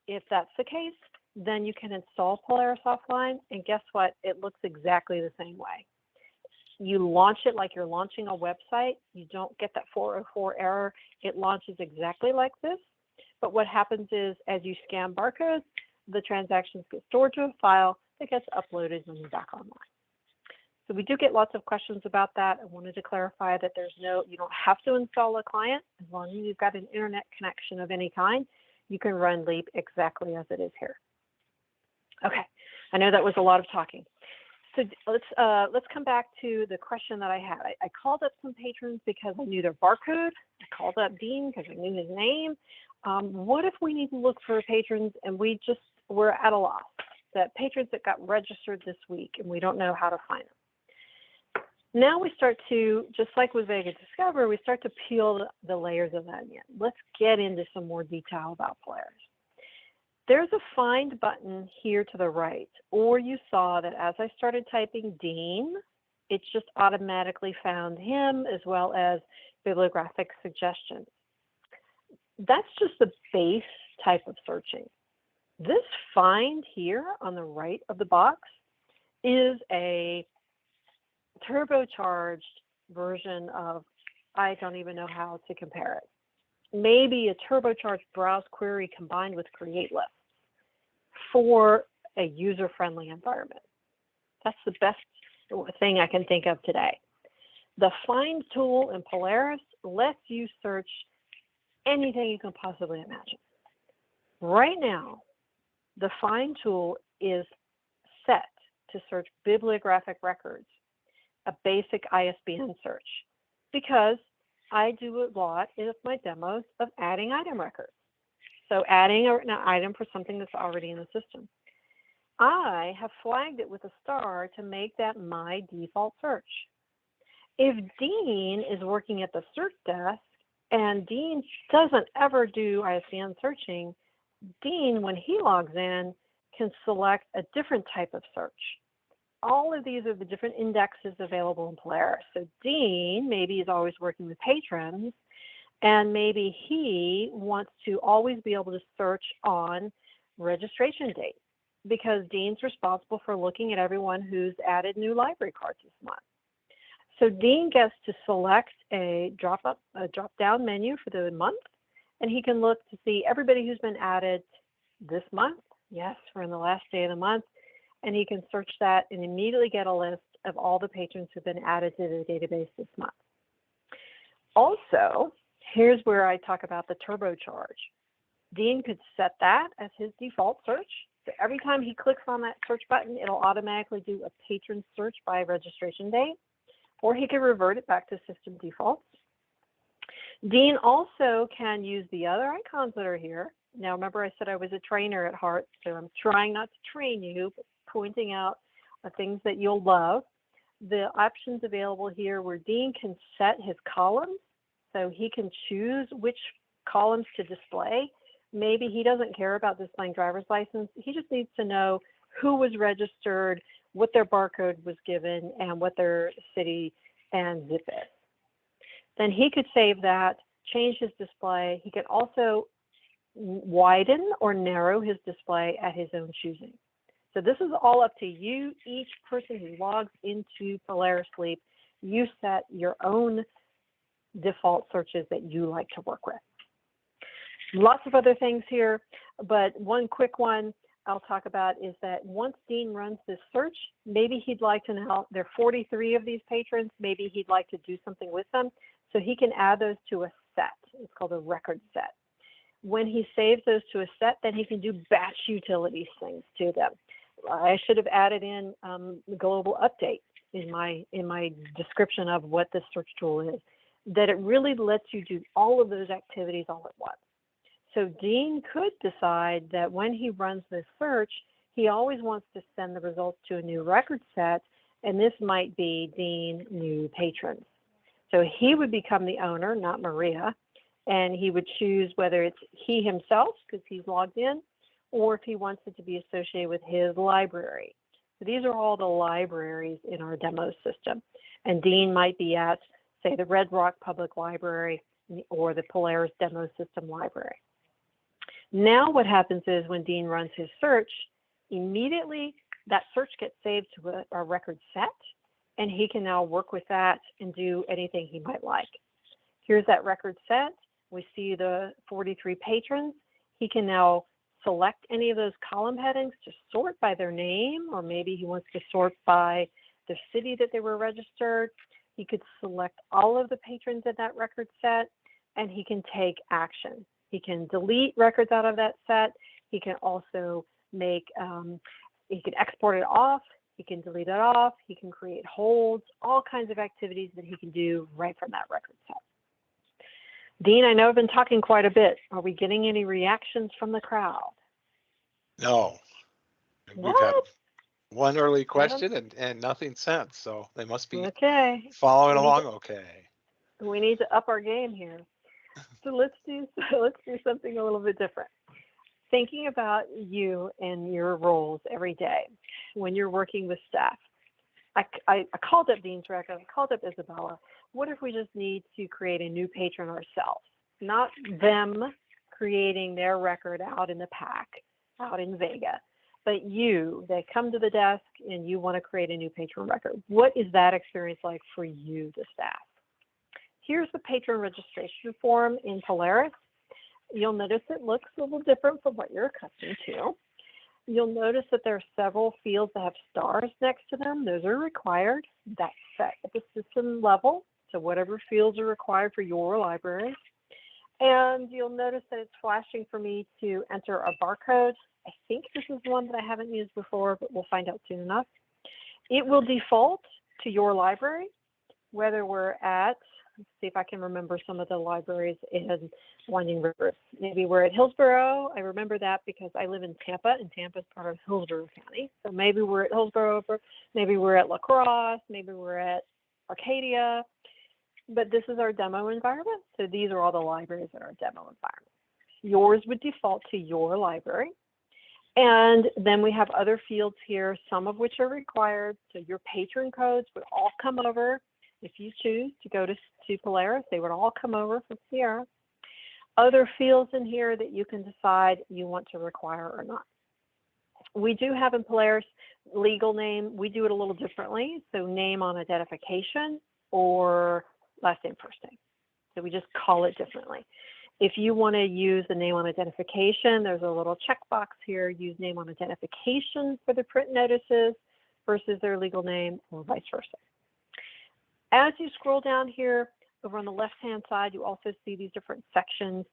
If that's the case, then you can install Polaris offline, and guess what? It looks exactly the same way. You launch it like you're launching a website. You don't get that 404 error. It launches exactly like this, but what happens is as you scan barcodes, the transactions get stored to a file that gets uploaded when you're back online. So we do get lots of questions about that. I wanted to clarify that you don't have to install a client. As long as you've got an internet connection of any kind, you can run Leap exactly as it is here. Okay, I know that was a lot of talking. So let's come back to the question that I had. I called up some patrons because I knew their barcode. I called up Dean because I knew his name. What if we need to look for patrons and we're at a loss? That patrons that got registered this week and we don't know how to find them. Now we start to, just like with Vega Discover, we start to peel the layers of the onion. Let's get into some more detail about Polaris. There's a find button here to the right, or you saw that as I started typing Dean, It just automatically found him as well as bibliographic suggestions. That's just the base type of searching. This find here on the right of the box is a turbocharged version of, I don't even know how to compare it. Maybe a turbocharged browse query combined with create lists for a user-friendly environment. That's the best thing I can think of today. The find tool in Polaris lets you search anything you can possibly imagine. Right now, the find tool is set to search bibliographic records, a basic ISBN search, because I do a lot in my demos of adding item records. So adding an item for something that's already in the system. I have flagged it with a star to make that my default search. If Dean is working at the search desk and Dean doesn't ever do ISBN searching, Dean, when he logs in, can select a different type of search. All of these are the different indexes available in Polaris. So Dean maybe is always working with patrons, and maybe he wants to always be able to search on registration date, because Dean's responsible for looking at everyone who's added new library cards this month. So Dean gets to select a drop-down menu for the month, and he can look to see everybody who's been added this month. Yes, we're in the last day of the month, and he can search that and immediately get a list of all the patrons who've been added to the database this month. Also, here's where I talk about the turbocharge. Dean could set that as his default search. So every time he clicks on that search button, it'll automatically do a patron search by registration date, or he can revert it back to system defaults. Dean also can use the other icons that are here. Now, remember I said I was a trainer at heart, so I'm trying not to train you, but pointing out the things that you'll love. The options available here where Dean can set his columns, so he can choose which columns to display. Maybe he doesn't care about displaying driver's license. He just needs to know who was registered, what their barcode was given, and what their city and zip is. Then he could save that, change his display. He can also widen or narrow his display at his own choosing. So this is all up to you. Each person who logs into Polaris Sleep, you set your own default searches that you like to work with. Lots of other things here, but one quick one I'll talk about is that once Dean runs this search, maybe he'd like to know, there are 43 of these patrons, maybe he'd like to do something with them, so he can add those to a set. It's called a record set. When he saves those to a set, then he can do batch utilities things to them. I should have added in the global update in my description of what this search tool is, that it really lets you do all of those activities all at once. So Dean could decide that when he runs this search, he always wants to send the results to a new record set, and this might be Dean new patrons. So he would become the owner, not Maria, and he would choose whether it's he himself, because he's logged in, or if he wants it to be associated with his library. So these are all the libraries in our demo system. And Dean might be at, say, the Red Rock Public Library or the Polaris Demo System Library. Now what happens is when Dean runs his search, immediately that search gets saved to a record set, and he can now work with that and do anything he might like. Here's that record set. We see the 43 patrons. He can now select any of those column headings to sort by their name, or maybe he wants to sort by the city that they were registered. He could select all of the patrons in that record set, and he can take action. He can delete records out of that set. He can also make, he can export it off. He can delete it off. He can create holds, all kinds of activities that he can do right from that record set. Dean, I know I've been talking quite a bit. Are we getting any reactions from the crowd? No. We've had one early question and nothing since, so they must be following along okay. We need to up our game here. So let's do something a little bit different. Thinking about you and your roles every day when you're working with staff. I called up Dean's record, I called up Isabella. What if we just need to create a new patron ourselves? Not them creating their record out in the pack, out in Vega, but you, they come to the desk and you want to create a new patron record. What is that experience like for you, the staff? Here's the patron registration form in Polaris. You'll notice it looks a little different from what you're accustomed to. You'll notice that there are several fields that have stars next to them. Those are required. That's set at the system level, so whatever fields are required for your library. And you'll notice that it's flashing for me to enter a barcode. I think this is one that I haven't used before, but we'll find out soon enough. It will default to your library, whether we're at, let's see if I can remember some of the libraries in Winding River. Maybe we're at Hillsborough. I remember that because I live in Tampa, and Tampa is part of Hillsborough County. So maybe we're at Hillsborough, maybe we're at La Crosse, maybe we're at Arcadia. But this is our demo environment. So these are all the libraries in our demo environment. Yours would default to your library. And then we have other fields here, some of which are required. So your patron codes would all come over. If you choose to go to Polaris, they would all come over from Sierra. Other fields in here that you can decide you want to require or not. We do have in Polaris legal name. We do it a little differently. So name on identification or last name, first name. So we just call it differently. If you want to use the name on identification, there's a little checkbox here, use name on identification for the print notices versus their legal name or vice versa. As you scroll down here, over on the left-hand side, you also see these different sections.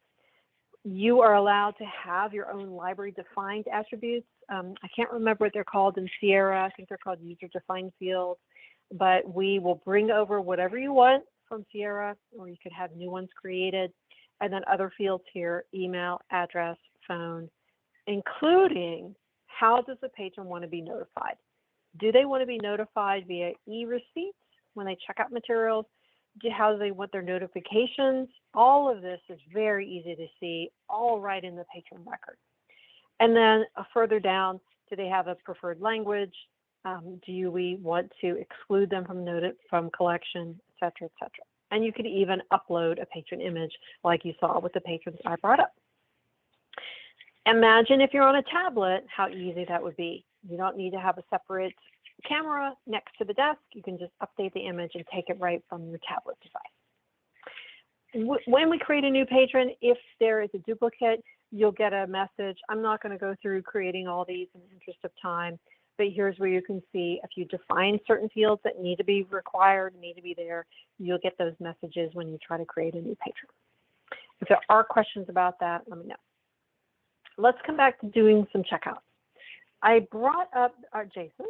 You are allowed to have your own library-defined attributes. I can't remember what they're called in Sierra. I think they're called user-defined fields. But we will bring over whatever you want from Sierra, or you could have new ones created. And then other fields here, email, address, phone, including how does the patron want to be notified? Do they want to be notified via e-receipts when they check out materials? How do they want their notifications? All of this is very easy to see, all right in the patron record. And then further down, do they have a preferred language? Do we want to exclude them from collection, et cetera, et cetera. And you could even upload a patron image like you saw with the patrons I brought up. Imagine if you're on a tablet, how easy that would be. You don't need to have a separate camera next to the desk. You can just update the image and take it right from your tablet device. When we create a new patron, if there is a duplicate, you'll get a message. I'm not going to go through creating all these in the interest of time, but here's where you can see if you define certain fields that need to be required, need to be there, you'll get those messages when you try to create a new patron. If there are questions about that, let me know. Let's come back to doing some checkouts. I brought up our Jason.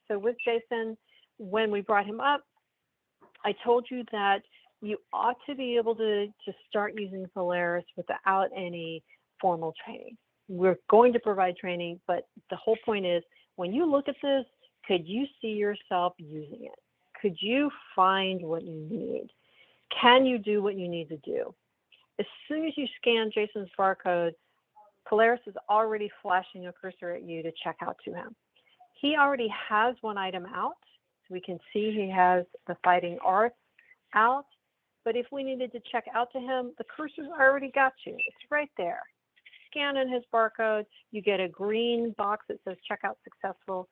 So with Jason, when we brought him up, I told you that you ought to be able to start using Polaris without any formal training. We're going to provide training, but the whole point is, when you look at this, could you see yourself using it? Could you find what you need? Can you do what you need to do? As soon as you scan Jason's barcode, Polaris is already flashing a cursor at you to check out to him. He already has one item out. So we can see he has the Fighting Arts out. But if we needed to check out to him, the cursor's already got you. It's right there. Scan in his barcode. You get a green box that says checkout successful.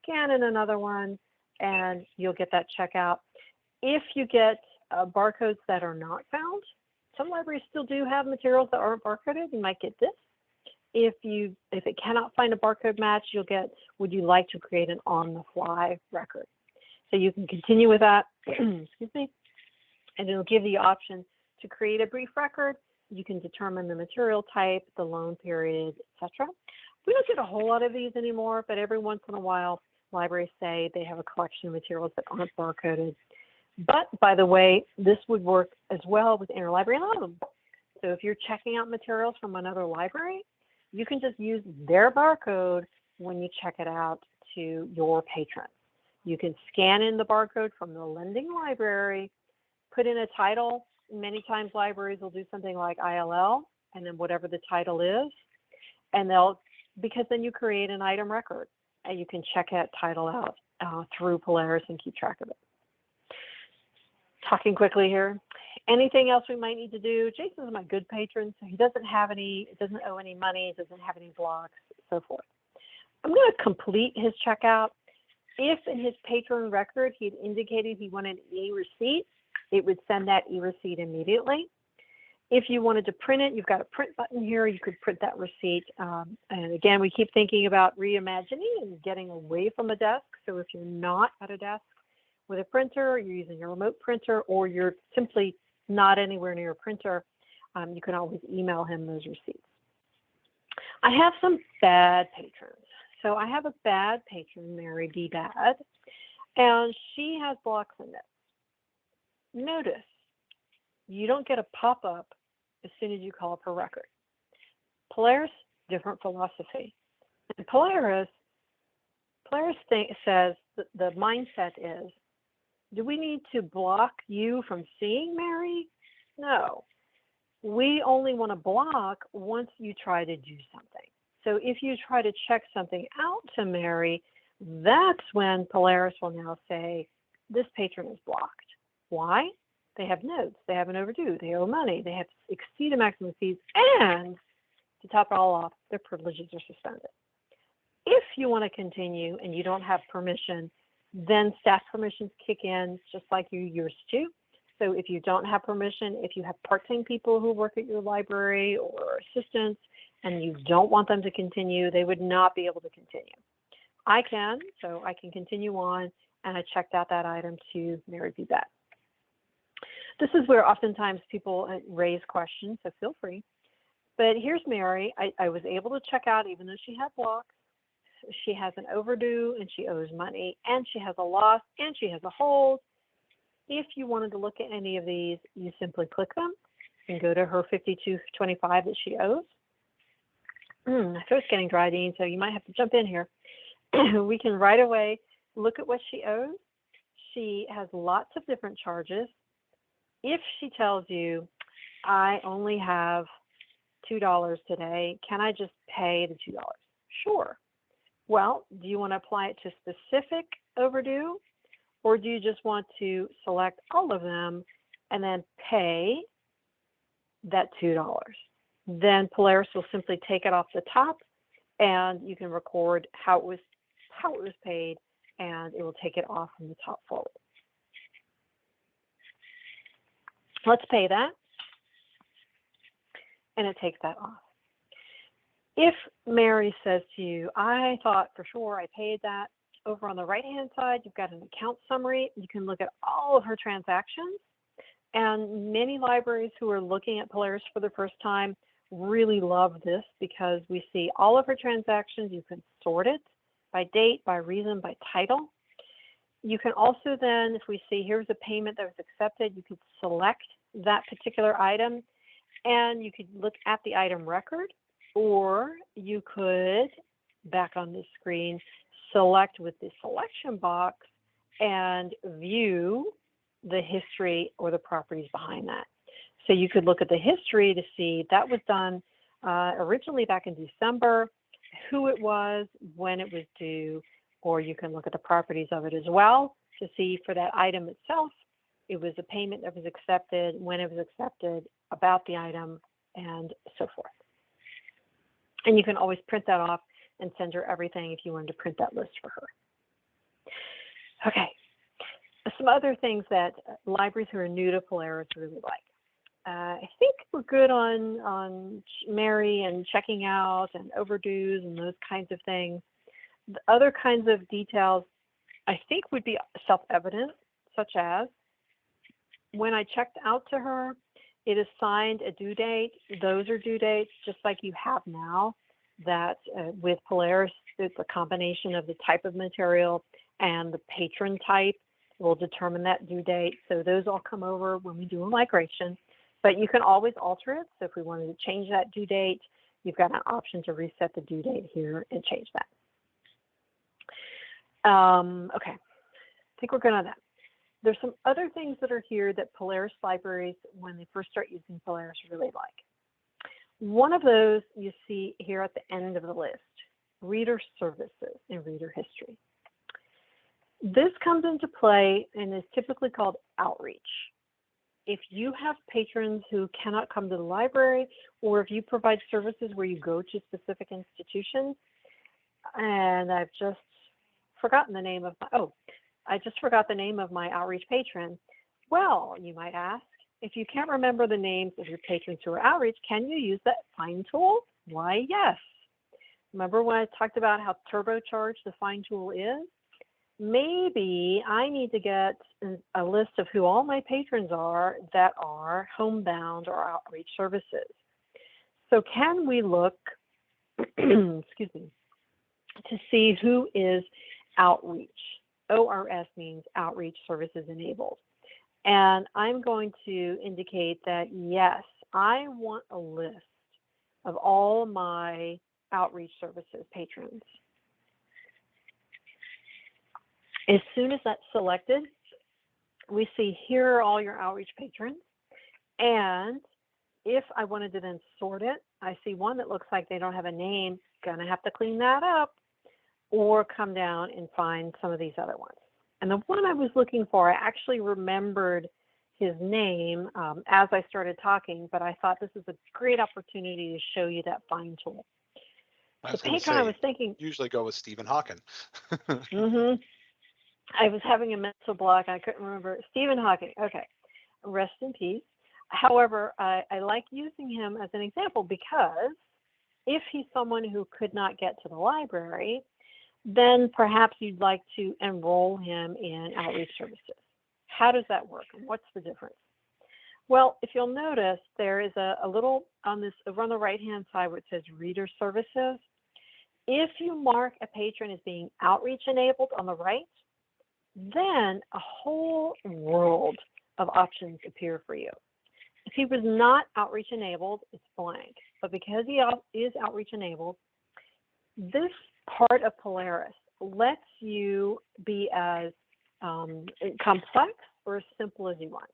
Scan in another one, and you'll get that checkout. If you get barcodes that are not found, some libraries still do have materials that aren't barcoded. You might get this. If it cannot find a barcode match, you'll get, would you like to create an on-the-fly record? So you can continue with that, excuse me, and it'll give you the option to create a brief record. You can determine the material type, the loan period, etc. We don't get a whole lot of these anymore, but every once in a while, libraries say they have a collection of materials that aren't barcoded. But by the way, this would work as well with interlibrary loan. So if you're checking out materials from another library, you can just use their barcode when you check it out to your patrons. You can scan in the barcode from the lending library, put in a title. Many times libraries will do something like ILL and then whatever the title is, and because then you create an item record and you can check that title out through Polaris and keep track of it. Talking quickly here. Anything else we might need to do? Jason's my good patron, so he doesn't owe any money, doesn't have any blocks, so forth. I'm going to complete his checkout. If in his patron record he had indicated he wanted an e-receipt, it would send that e-receipt immediately. If you wanted to print it, you've got a print button here. You could print that receipt. And again, we keep thinking about reimagining and getting away from a desk. So if you're not at a desk with a printer, you're using a remote printer, or you're simply not anywhere near a printer, you can always email him those receipts. I have some bad patrons. So I have a bad patron, Mary B. Bad, and she has blocks in it. Notice, you don't get a pop-up as soon as you call up her record. Polaris, different philosophy. And Polaris says that the mindset is, do we need to block you from seeing Mary? No. We only want to block once you try to do something. So if you try to check something out to Mary, that's when Polaris will now say, this patron is blocked. Why? They have notes, they have an overdue, they owe money, they have exceeded maximum fees, and to top it all off, their privileges are suspended. If you want to continue and you don't have permission, then staff permissions kick in just like you used to. So if you don't have permission, if you have part-time people who work at your library or assistants and you don't want them to continue, they would not be able to continue. I can, so I can continue on, and I checked out that item to Mary B. Bett. This is where oftentimes people raise questions, so feel free. But here's Mary. I was able to check out even though she had blocks. She has an overdue and she owes money, and she has a loss, and she has a hold. If you wanted to look at any of these, you simply click them and go to her $52.25 that she owes. My throat's getting dry, Dean, so you might have to jump in here. We can right away look at what she owes. She has lots of different charges. If she tells you, I only have $2 today, can I just pay the $2? Sure. Well, do you want to apply it to specific overdue, or do you just want to select all of them and then pay that $2? Then Polaris will simply take it off the top, and you can record how it was paid, and it will take it off from the top forward. Let's pay that, and it takes that off. If Mary says to you, I thought for sure I paid that, over on the right-hand side, you've got an account summary. You can look at all of her transactions, and many libraries who are looking at Polaris for the first time really love this because we see all of her transactions. You can sort it by date, by reason, by title. You can also then, if we see here's a payment that was accepted, you could select that particular item, and you could look at the item record, or you could, back on the screen, select with the selection box and view the history or the properties behind that. So you could look at the history to see that was done originally back in December, who it was, when it was due, or you can look at the properties of it as well to see for that item itself, it was a payment that was accepted, when it was accepted, about the item, and so forth. And you can always print that off and send her everything if you wanted to print that list for her. Okay, some other things that libraries who are new to Polaris really like. I think we're good on Mary and checking out and overdues and those kinds of things. The other kinds of details I think would be self-evident, such as when I checked out to her, it assigned a due date. Those are due dates just like you have now. That with Polaris, it's a combination of the type of material and the patron type will determine that due date. So those all come over when we do a migration, but you can always alter it. So if we wanted to change that due date, you've got an option to reset the due date here and change that. Okay, I think we're good on that. There's some other things that are here that Polaris libraries, when they first start using Polaris, really like. One of those you see here at the end of the list, reader services and reader history. This comes into play and is typically called outreach. If you have patrons who cannot come to the library, or if you provide services where you go to specific institutions, and I've just forgotten the name of I just forgot the name of my outreach patron. Well, you might ask, if you can't remember the names of your patrons who are outreach, can you use that find tool? Why, yes. Remember when I talked about how turbocharged the find tool is? Maybe I need to get a list of who all my patrons are that are homebound or outreach services. So can we look, excuse me, to see who is outreach? ORS means outreach services enabled. And I'm going to indicate that, yes, I want a list of all my outreach services patrons. As soon as that's selected, we see here are all your outreach patrons. And if I wanted to then sort it, I see one that looks like they don't have a name, gonna have to clean that up, or come down and find some of these other ones. And the one I was looking for, I actually remembered his name as I started talking, but I thought this is a great opportunity to show you that find tool. I The was going to patron say, I was thinking, usually go with Stephen Hawking. I was having a mental block. I couldn't remember. Stephen Hawking. Okay. Rest in peace. However, I like using him as an example because if he's someone who could not get to the library, then perhaps you'd like to enroll him in outreach services. How does that work? What's the difference? Well, if you'll notice, there is a little on the right-hand side where it says Reader Services. If you mark a patron as being outreach enabled on the right, then a whole world of options appear for you. If he was not outreach enabled, it's blank. But because he is outreach enabled, this part of Polaris lets you be as complex or as simple as you want.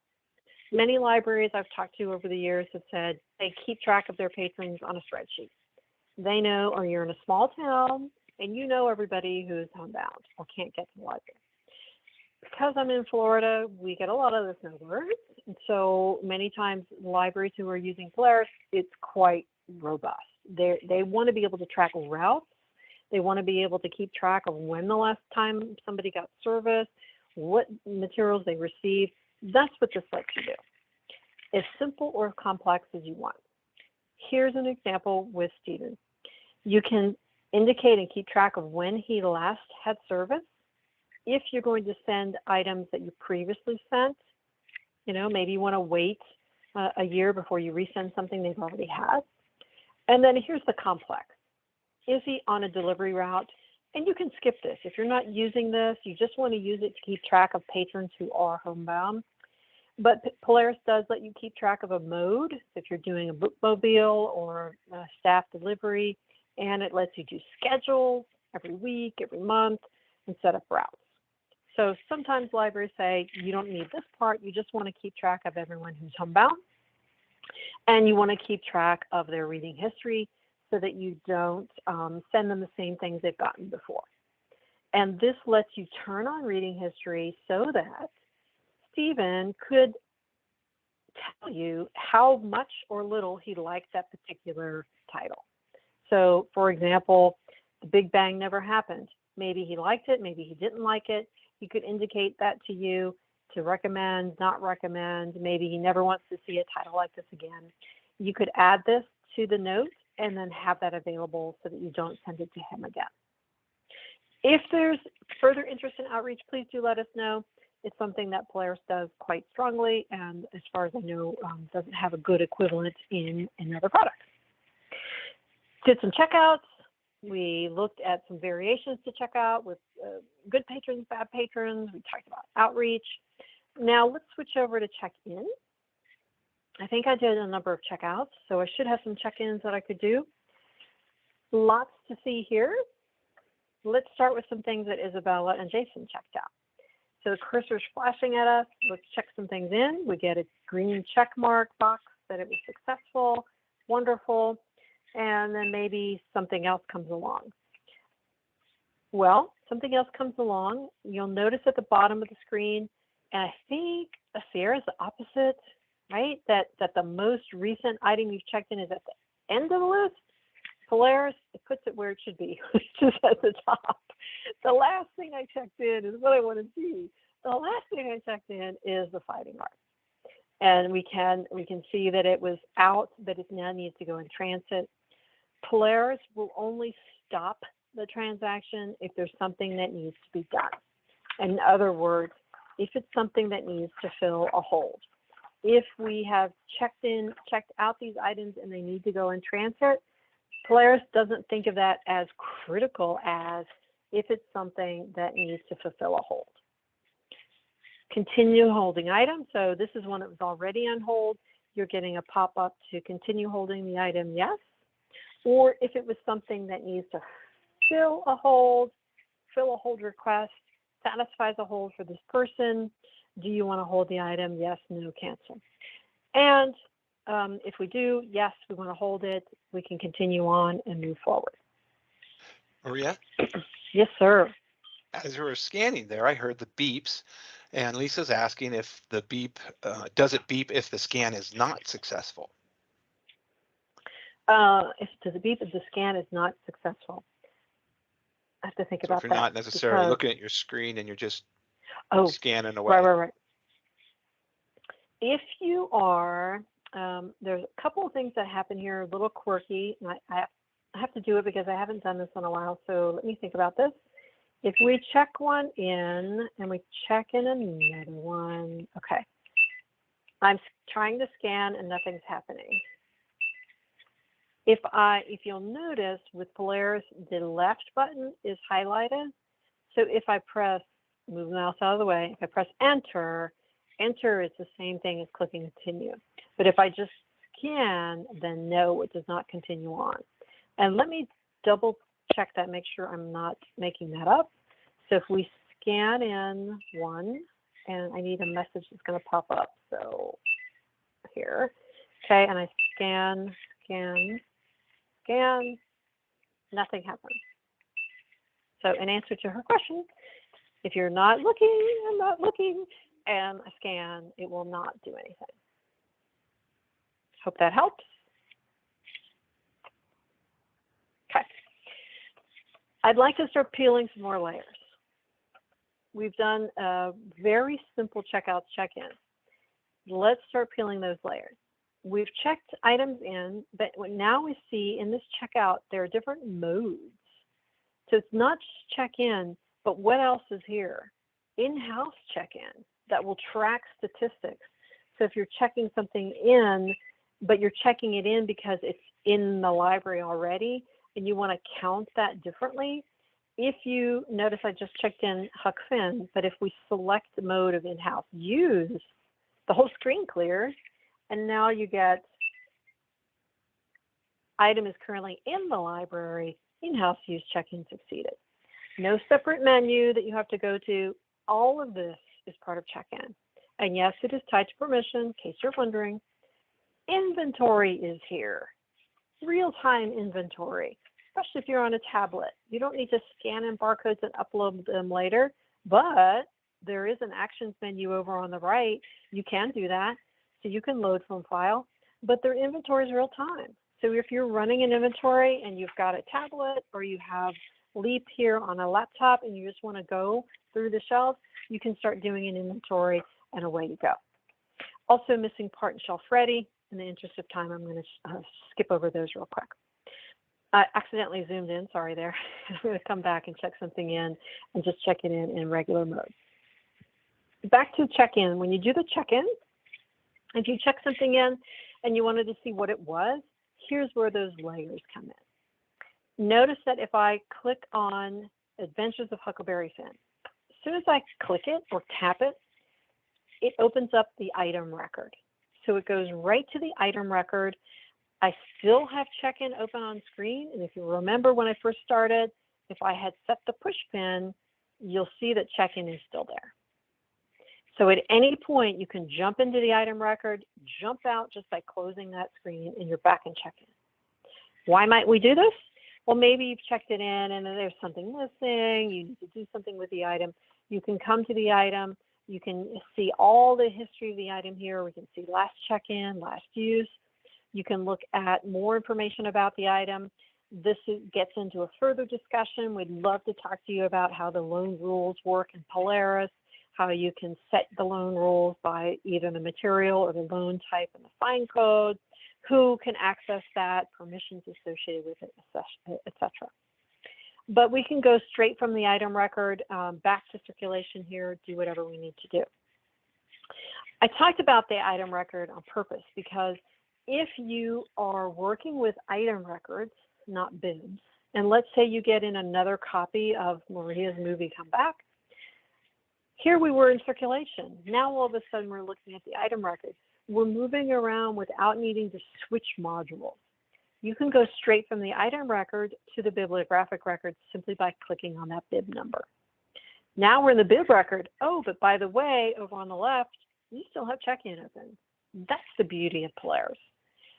Many libraries I've talked to over the years have said they keep track of their patrons on a spreadsheet. They know, or you're in a small town and you know everybody who's homebound or can't get to the library. Because I'm in Florida, we get a lot of the snowbirds. And so many times libraries who are using Polaris, it's quite robust. They want to be able to track routes. They want to be able to keep track of when the last time somebody got service, what materials they received. That's what this lets you do. As simple or complex as you want. Here's an example with Stephen. You can indicate and keep track of when he last had service. If you're going to send items that you previously sent, maybe you want to wait a year before you resend something they've already had. And then here's the complex. Is he on a delivery route? And you can skip this. If you're not using this, you just want to use it to keep track of patrons who are homebound. But Polaris does let you keep track of a mode if you're doing a bookmobile or a staff delivery, and it lets you do schedules every week, every month, and set up routes. So sometimes libraries say you don't need this part, you just want to keep track of everyone who's homebound, and you want to keep track of their reading history so that you don't send them the same things they've gotten before. And this lets you turn on reading history so that Stephen could tell you how much or little he liked that particular title. So, for example, The Big Bang Never Happened. Maybe he liked it, maybe he didn't like it. He could indicate that to you to recommend, not recommend. Maybe he never wants to see a title like this again. You could add this to the note and then have that available so that you don't send it to him again. If there's further interest in outreach, please do let us know. It's something that Polaris does quite strongly, and as far as I know, doesn't have a good equivalent in other products. Did some checkouts. We looked at some variations to check out with good patrons, bad patrons. We talked about outreach. Now let's switch over to check-in. I think I did a number of checkouts, so I should have some check-ins that I could do. Lots to see here. Let's start with some things that Isabella and Jason checked out. So the cursor's flashing at us. Let's check some things in. We get a green check mark box that it was successful, wonderful, and then maybe something else comes along. Well, something else comes along. You'll notice at the bottom of the screen, and I think Sierra is the opposite, right? That the most recent item you've checked in is at the end of the list. Polaris, it puts it where it should be, which is at the top. The last thing I checked in is what I want to see. The last thing I checked in is the fighting art. And we can see that it was out, but it now needs to go in transit. Polaris will only stop the transaction if there's something that needs to be done. In other words, if it's something that needs to fill a hold. If we have checked out these items and they need to go in transit, Polaris doesn't think of that as critical as if it's something that needs to fulfill a hold. Continue holding item. So this is one that was already on hold. You're getting a pop-up to continue holding the item, yes. Or if it was something that needs to fill a hold request, satisfies a hold for this person. Do you want to hold the item? Yes, no, cancel. And if we do, yes, we want to hold it, we can continue on and move forward. Maria? Yes, sir. As we were scanning there, I heard the beeps, and Lisa's asking if the beep, does it beep if the scan is not successful? Does it beep if the scan is not successful? I have to think about that. If that. you're not necessarily looking at your screen and you're just scanning away. Right. If you are, there's a couple of things that happen here, a little quirky, and I have to do it because I haven't done this in a while, so let me think about this. If we check one in and we check in another one, okay. I'm trying to scan and nothing's happening. If you'll notice with Polaris, the left button is highlighted. So if I press, move the mouse out of the way, if I press enter is the same thing as clicking continue. But if I just scan, then no, it does not continue on. And let me double check that, make sure I'm not making that up. So if we scan in one, and I need a message that's going to pop up. So here, okay, and I scan, nothing happens. So in answer to her question, if you're not looking, I'm not looking, and I scan, it will not do anything. Hope that helps. Okay. I'd like to start peeling some more layers. We've done a very simple checkout check-in. Let's start peeling those layers. We've checked items in, but now we see in this checkout, there are different modes. So it's not just check-in, but what else is here? In-house check-in that will track statistics. So if you're checking something in, but you're checking it in because it's in the library already, and you want to count that differently, if you notice I just checked in Huck Finn, but if we select the mode of in-house use, the whole screen clears, and now you get item is currently in the library, in-house use check-in succeeded. No separate menu that you have to go to. All of this is part of check-in. And yes, it is tied to permission, in case you're wondering. Inventory is here. Real-time inventory, especially if you're on a tablet. You don't need to scan in barcodes and upload them later, but there is an actions menu over on the right. You can do that. So you can load from file, but their inventory is real time. So if you're running an inventory and you've got a tablet or you have Leap here on a laptop and you just want to go through the shelves, you can start doing an inventory and away you go. Also missing part and shelf ready. In the interest of time, I'm going to skip over those real quick. I accidentally zoomed in, sorry there. I'm going to come back and check something in and just check it in regular mode. Back to check-in. When you do the check-in, if you check something in and you wanted to see what it was, here's where those layers come in. Notice that if I click on Adventures of Huckleberry Finn, as soon as I click it or tap it, it opens up the item record. So it goes right to the item record. I still have check-in open on screen. And if you remember when I first started, if I had set the push pin, you'll see that check-in is still there. So at any point, you can jump into the item record, jump out just by closing that screen, and you're back in check-in. Why might we do this? Well, maybe you've checked it in and then there's something missing, you need to do something with the item. You can come to the item, you can see all the history of the item here. We can see last check-in, last use. You can look at more information about the item. This gets into a further discussion. We'd love to talk to you about how the loan rules work in Polaris, how you can set the loan rules by either the material or the loan type and the fine code, who can access that, permissions associated with it, etc. But we can go straight from the item record back to circulation here, do whatever we need to do. I talked about the item record on purpose because if you are working with item records, not bibs, and let's say you get in another copy of Maria's movie Come Back, here we were in circulation. Now all of a sudden we're looking at the item record. We're moving around without needing to switch modules. You can go straight from the item record to the bibliographic record simply by clicking on that bib number. Now we're in the bib record. Oh, but by the way, over on the left, you still have check-in open. That's the beauty of Polaris,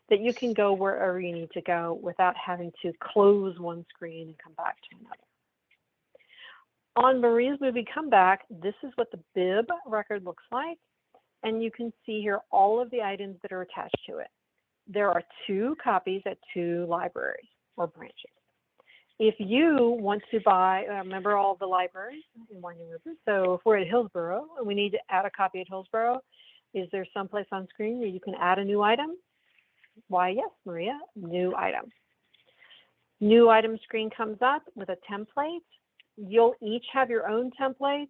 that you can go wherever you need to go without having to close one screen and come back to another. On Maria's movie Come Back, this is what the bib record looks like. And you can see here all of the items that are attached to it. There are 2 copies at 2 libraries or branches. If you want to buy, remember all the libraries in Winding River? So if we're at Hillsborough and we need to add a copy at Hillsborough, is there someplace on screen where you can add a new item? Why, yes, Maria, new item. New item screen comes up with a template. You'll each have your own templates.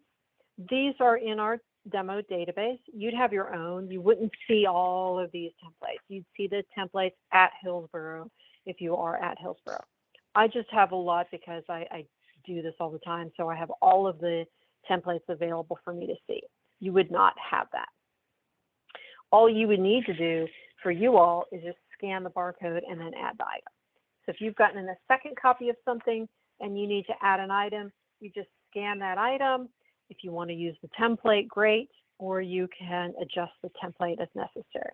These are in our demo database. You'd have your own. You wouldn't see all of these templates. You'd see the templates at Hillsborough if you are at Hillsborough. I just have a lot because I do this all the time, so I have all of the templates available for me to see. You would not have that. All you would need to do for you all is just scan the barcode and then add the item. So if you've gotten a second copy of something and you need to add an item, you just scan that item. If you want to use the template, great, or you can adjust the template as necessary.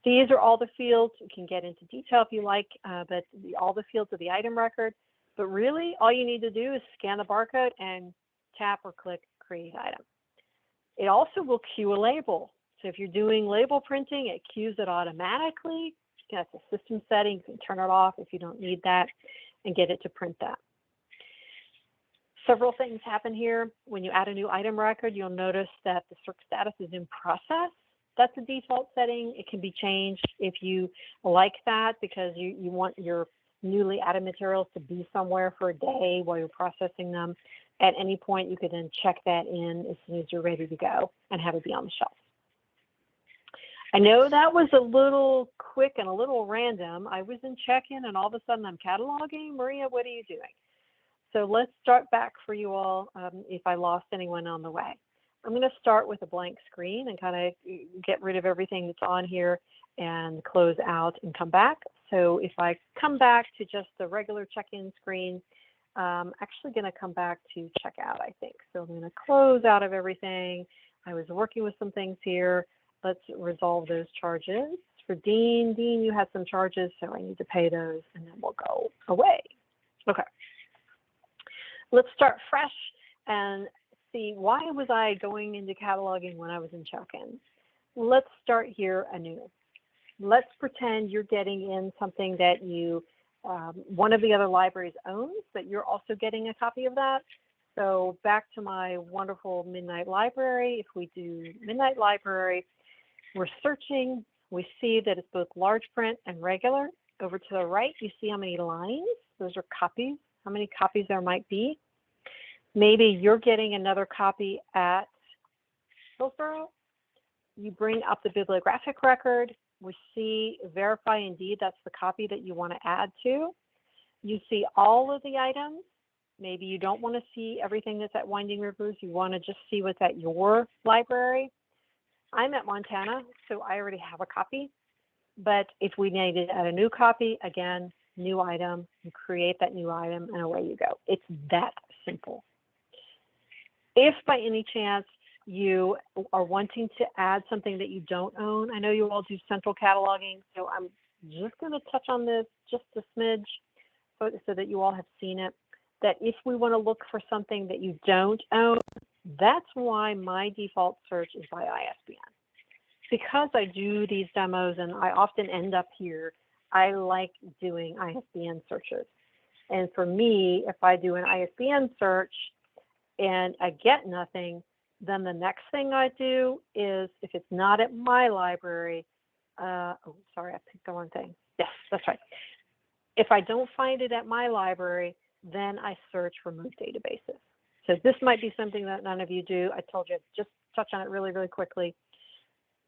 These are all the fields. You can get into detail if you like, but all the fields of the item record. But really, all you need to do is scan the barcode and tap or click Create Item. It also will queue a label. So if you're doing label printing, it queues it automatically. That's a system setting. You can turn it off if you don't need that and get it to print that. Several things happen here. When you add a new item record, you'll notice that the circ status is in process. That's a default setting. It can be changed if you like that because you want your newly added materials to be somewhere for a day while you're processing them. At any point, you could then check that in as soon as you're ready to go and have it be on the shelf. I know that was a little quick and a little random. I was in check-in and all of a sudden I'm cataloging. Maria, what are you doing? So let's start back for you all if I lost anyone on the way. I'm going to start with a blank screen and kind of get rid of everything that's on here and close out and come back. So if I come back to just the regular check-in screen, I'm actually going to come back to checkout, I think. So I'm going to close out of everything. I was working with some things here. Let's resolve those charges. For Dean, you had some charges, so I need to pay those, and then we'll go away. Okay. Let's start fresh and see, why was I going into cataloging when I was in check-in? Let's start here anew. Let's pretend you're getting in something that you, one of the other libraries owns, but you're also getting a copy of that. So back to my wonderful Midnight Library. If we do Midnight Library, we're searching. We see that it's both large print and regular. Over to the right, you see how many lines. Those are copies. How many copies there might be. Maybe you're getting another copy at Hillsborough. You bring up the bibliographic record. We see verify indeed that's the copy that you want to add to. You see all of the items. Maybe you don't want to see everything that's at Winding Rivers. You want to just see what's at your library. I'm at Montana, so I already have a copy. But if we needed to add a new copy, again, new item, you create that new item, and away you go. It's that simple. If by any chance you are wanting to add something that you don't own, I know you all do central cataloging, so I'm just going to touch on this just a smidge. so that you all have seen it, that if we want to look for something that you don't own, that's why my default search is by ISBN. Because I do these demos and I often end up here, I like doing ISBN searches. And for me, if I do an ISBN search and I get nothing, then the next thing I do is, if it's not at my library, oh, sorry, I picked the wrong thing. Yes, that's right. If I don't find it at my library, then I search remote databases. So this might be something that none of you do. I told you, just touch on it really, really quickly.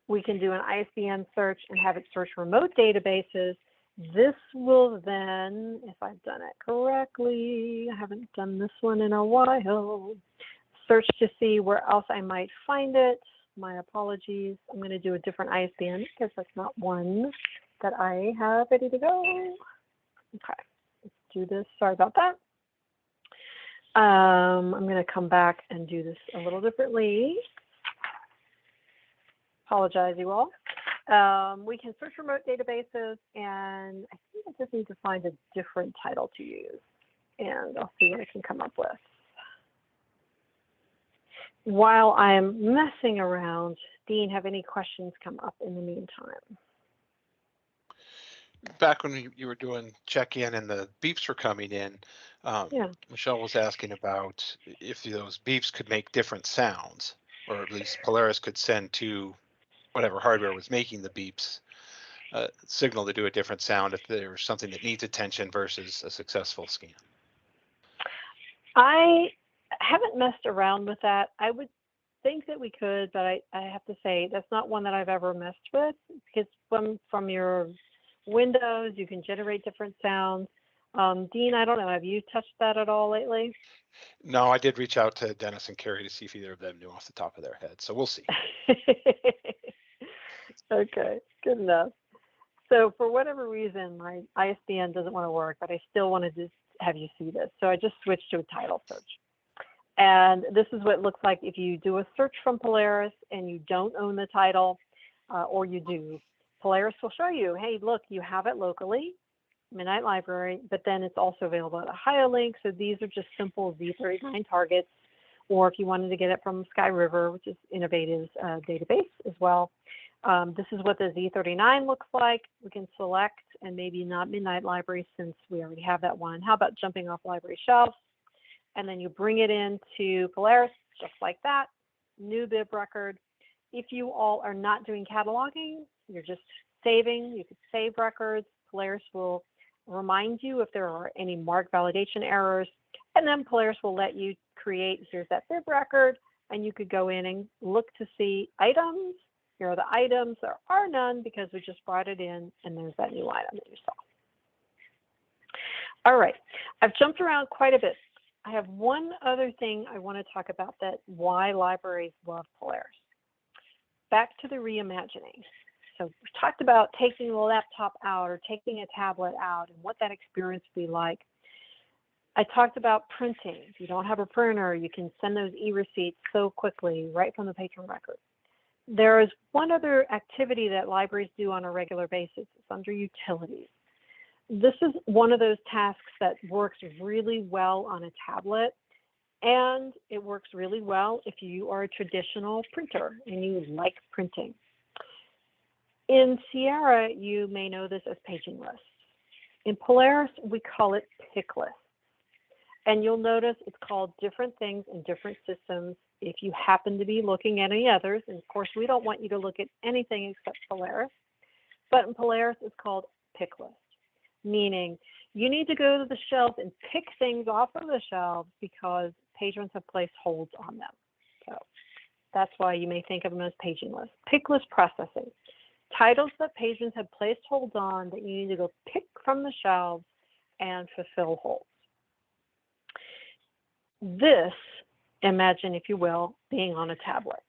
We can do an ISBN search and have it search remote databases. This will then, if I've done it correctly, I haven't done this one in a while, search to see where else I might find it. My apologies. I'm going to do a different ISBN because that's not one that I have ready to go. Okay, let's do this. Sorry about that. I'm going to come back and do this a little differently. Apologize, you all. We can search remote databases, and I think I just need to find a different title to use, and I'll see what I can come up with. While I'm messing around, Dean, have any questions come up in the meantime? Back when you were doing check-in and the beeps were coming in, Yeah. Michelle was asking about if those beeps could make different sounds, or at least Polaris could send to whatever hardware was making the beeps signal to do a different sound if there's something that needs attention versus a successful scan. I haven't messed around with that. I would think that we could, but I have to say that's not one that I've ever messed with, because from your Windows, you can generate different sounds. Dean, I don't know, have you touched that at all lately? No, I did reach out to Dennis and Carrie to see if either of them knew off the top of their head, so we'll see. Okay, good enough. So for whatever reason, my ISBN doesn't want to work, but I still wanted to have you see this. So I just switched to a title search. And this is what it looks like if you do a search from Polaris and you don't own the title, or you do. Polaris will show you, hey, look, you have it locally, Midnight Library, but then it's also available at a HioLink. So these are just simple Z39 targets. Or if you wanted to get it from Sky River, which is Innovative's database as well. This is what the Z39 looks like. We can select, and maybe not Midnight Library since we already have that one. How about jumping off library shelves? And then you bring it into Polaris, just like that, new bib record. If you all are not doing cataloging, you're just saving, you could save records. Polaris will remind you if there are any MARC validation errors, and then Polaris will let you create, here's that bib record, and you could go in and look to see items. Here are the items. There are none because we just brought it in, and there's that new item that you saw. All right, I've jumped around quite a bit. I have one other thing I want to talk about, that why libraries love Polaris. Back to the reimagining. So we talked about taking the laptop out or taking a tablet out and what that experience would be like. I talked about printing. If you don't have a printer, you can send those e-receipts so quickly right from the patron record. There is one other activity that libraries do on a regular basis. It's under utilities. This is one of those tasks that works really well on a tablet, and it works really well if you are a traditional printer and you like printing. In Sierra, you may know this as paging lists. In Polaris, we call it pick lists. And you'll notice it's called different things in different systems if you happen to be looking at any others. And of course, we don't want you to look at anything except Polaris. But in Polaris, it's called pick list, meaning you need to go to the shelves and pick things off of the shelves because patrons have placed holds on them. So that's why you may think of them as paging lists. Pick list processing. Titles that patrons have placed holds on that you need to go pick from the shelves and fulfill holds. This, imagine, if you will, being on a tablet.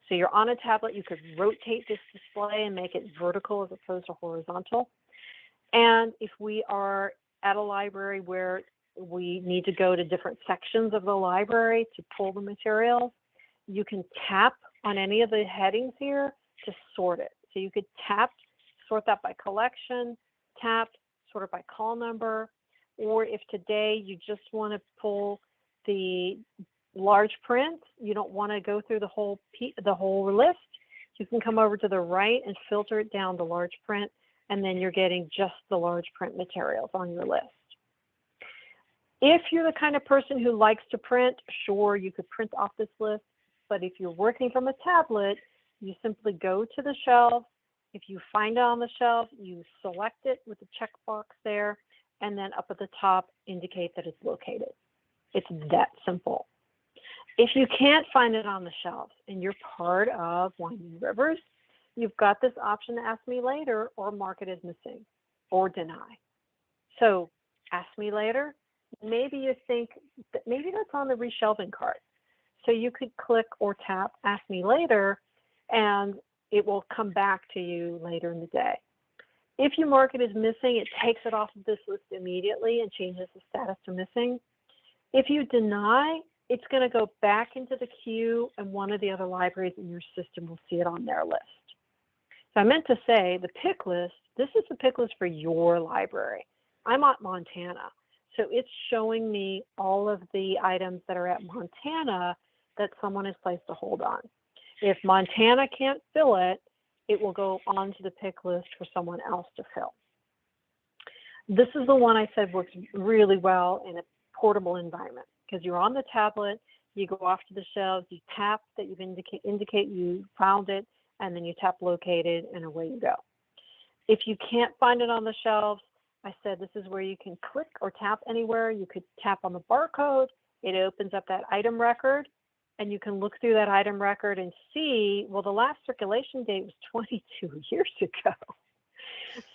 So you're on a tablet, you could rotate this display and make it vertical as opposed to horizontal. And if we are at a library where we need to go to different sections of the library to pull the materials, you can tap on any of the headings here to sort it. So you could tap, sort that by collection, tap, sort it by call number, or if today you just want to pull the large print, you don't want to go through the whole list, you can come over to the right and filter it down to large print, and then you're getting just the large print materials on your list. If you're the kind of person who likes to print, sure, you could print off this list, but if you're working from a tablet, you simply go to the shelf. If you find it on the shelf, you select it with the checkbox there, and then up at the top, indicate that it's located. It's that simple. If you can't find it on the shelves and you're part of Winding Rivers, you've got this option to ask me later or mark it as missing or deny. So ask me later, maybe you think that maybe that's on the reshelving card. So you could click or tap ask me later, and it will come back to you later in the day. If you mark it as missing, it takes it off of this list immediately and changes the status to missing. If you deny, it's going to go back into the queue, and one of the other libraries in your system will see it on their list. So I meant to say the pick list, this is the pick list for your library. I'm at Montana, so it's showing me all of the items that are at Montana that someone has placed a hold on. If Montana can't fill it, it will go onto the pick list for someone else to fill. This is the one I said works really well in a portable environment, because you're on the tablet, you go off to the shelves, you tap that you indicate you found it, and then you tap located, and away you go. If you can't find it on the shelves, I said this is where you can click or tap anywhere. You could tap on the barcode, it opens up that item record, and you can look through that item record and see, well, the last circulation date was 22 years ago.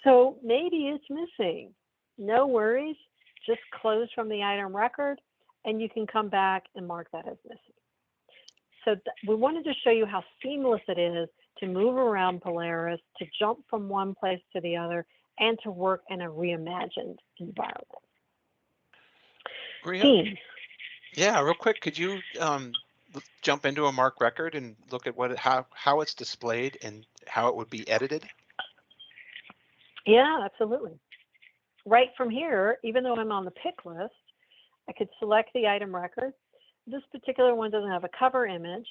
So maybe it's missing. No worries, just close from the item record, and you can come back and mark that as missing. So we wanted to show you how seamless it is to move around Polaris, to jump from one place to the other, and to work in a reimagined environment. Maria? Dean. Yeah, real quick, could you jump into a mark record and look at how it's displayed and how it would be edited? Yeah, absolutely. Right from here, even though I'm on the pick list, I could select the item record. This particular one doesn't have a cover image,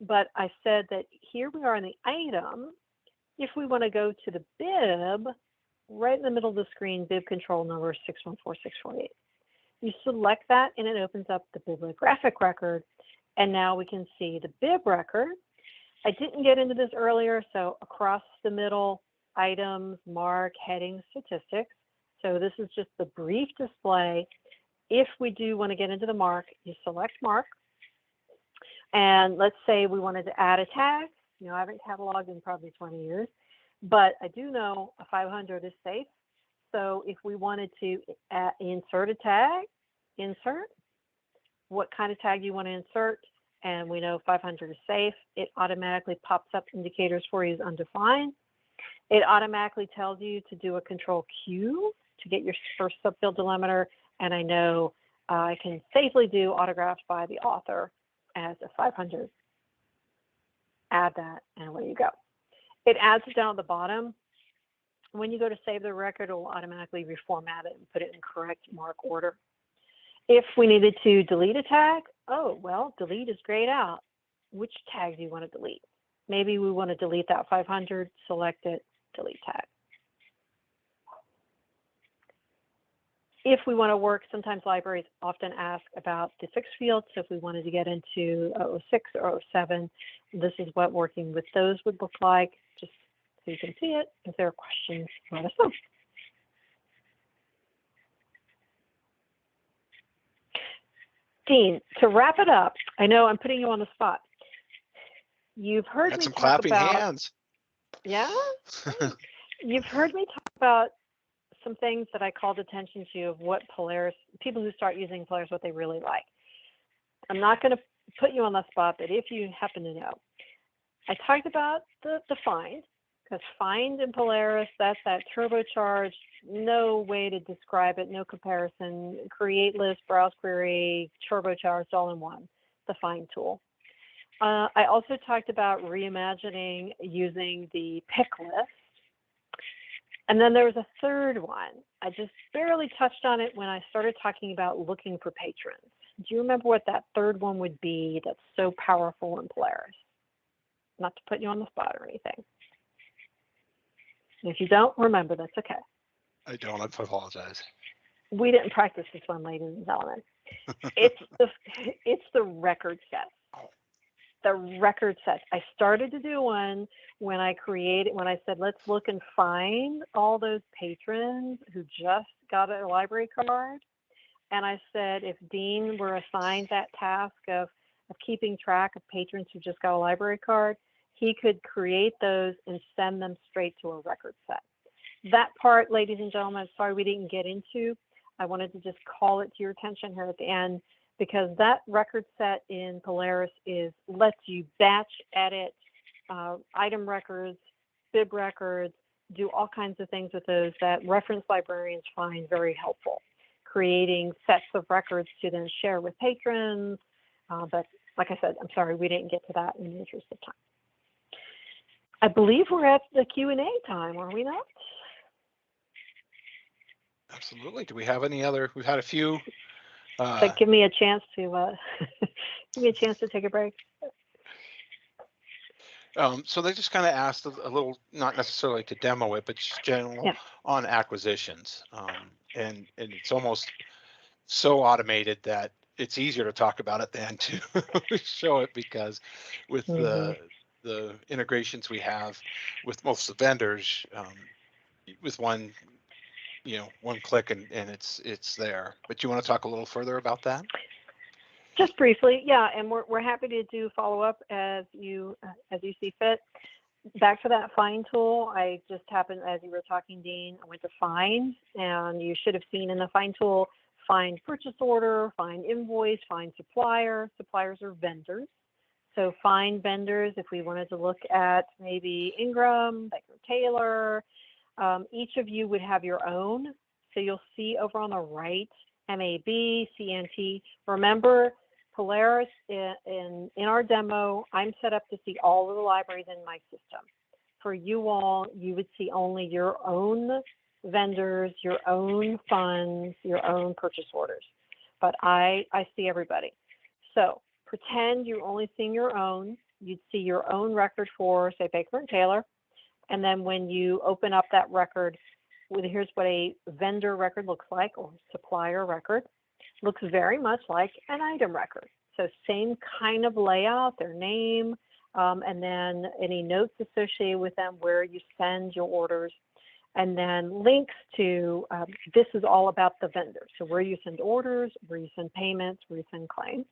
but I said that here we are in the item. If we want to go to the bib, right in the middle of the screen, bib control number 614648. You select that and it opens up the bibliographic record, and now we can see the bib record. I didn't get into this earlier, so across the middle, items, mark, headings, statistics. So this is just the brief display. If we do want to get into the mark, you select mark. And let's say we wanted to add a tag. You know, I haven't cataloged in probably 20 years, but I do know a 500 is safe. So if we wanted to insert a tag, insert. What kind of tag you want to insert? And we know 500 is safe. It automatically pops up indicators for you as undefined. It automatically tells you to do a control Q to get your first subfield delimiter. And I know I can safely do autographed by the author as a 500. Add that, and away you go. It adds it down at the bottom. When you go to save the record, it will automatically reformat it and put it in correct mark order. If we needed to delete a tag, oh, well, delete is grayed out. Which tag do you want to delete? Maybe we want to delete that 500, select it, delete tag. If we want to work, sometimes libraries often ask about the fixed fields. So if we wanted to get into 06 or 07, this is what working with those would look like. Just so you can see it. If there are questions, let us know. Dean, to wrap it up, I know I'm putting you on the spot. You've heard Got me some talk clapping about, hands. Yeah? You've heard me talk about some things that I called attention to of what Polaris, people who start using Polaris, what they really like. I'm not going to put you on the spot, but if you happen to know, I talked about the find, because find in Polaris, that's that turbocharged, no way to describe it, no comparison, create list, browse query, turbocharged all in one, the find tool. I also talked about reimagining using the pick list. And then there was a third one. I just barely touched on it when I started talking about looking for patrons. Do you remember what that third one would be that's so powerful in Polaris? Not to put you on the spot or anything. If you don't remember, that's okay. I don't. I apologize. We didn't practice this one, ladies and gentlemen. It's the record set. The record set. I started to do one when I said, let's look and find all those patrons who just got a library card. And I said, if Dean were assigned that task of keeping track of patrons who just got a library card, he could create those and send them straight to a record set. That part, ladies and gentlemen, I'm sorry we didn't get into. I wanted to just call it to your attention here at the end, because that record set in Polaris lets you batch edit item records, bib records, do all kinds of things with those that reference librarians find very helpful, creating sets of records to then share with patrons. But like I said, I'm sorry we didn't get to that in the interest of time. I believe we're at the Q&A time, are we not? Absolutely. Do we have any other? We've had a few. Give me a chance to take a break. So they just kind of asked a little, not necessarily to demo it, but just general on acquisitions. And it's almost so automated that it's easier to talk about it than to show it, because with the integrations we have with most of the vendors, with one click and it's there. But you want to talk a little further about that? Just briefly, yeah, and we're happy to do follow up as you see fit. Back to that find tool, I just happened, as you were talking, Dean, I went to find, and you should have seen in the find tool, find purchase order, find invoice, find supplier. Suppliers are vendors. So find vendors, if we wanted to look at maybe Ingram, Baker Taylor, each of you would have your own. So you'll see over on the right, MAB, CNT. Remember, Polaris, in our demo, I'm set up to see all of the libraries in my system. For you all, you would see only your own vendors, your own funds, your own purchase orders. But I see everybody. So pretend you're only seeing your own. You'd see your own record for, say, Baker and Taylor. And then when you open up that record, here's what a vendor record looks like, or supplier record. Looks very much like an item record. So same kind of layout, their name, and then any notes associated with them, where you send your orders, and then links to, this is all about the vendor. So where you send orders, where you send payments, where you send claims.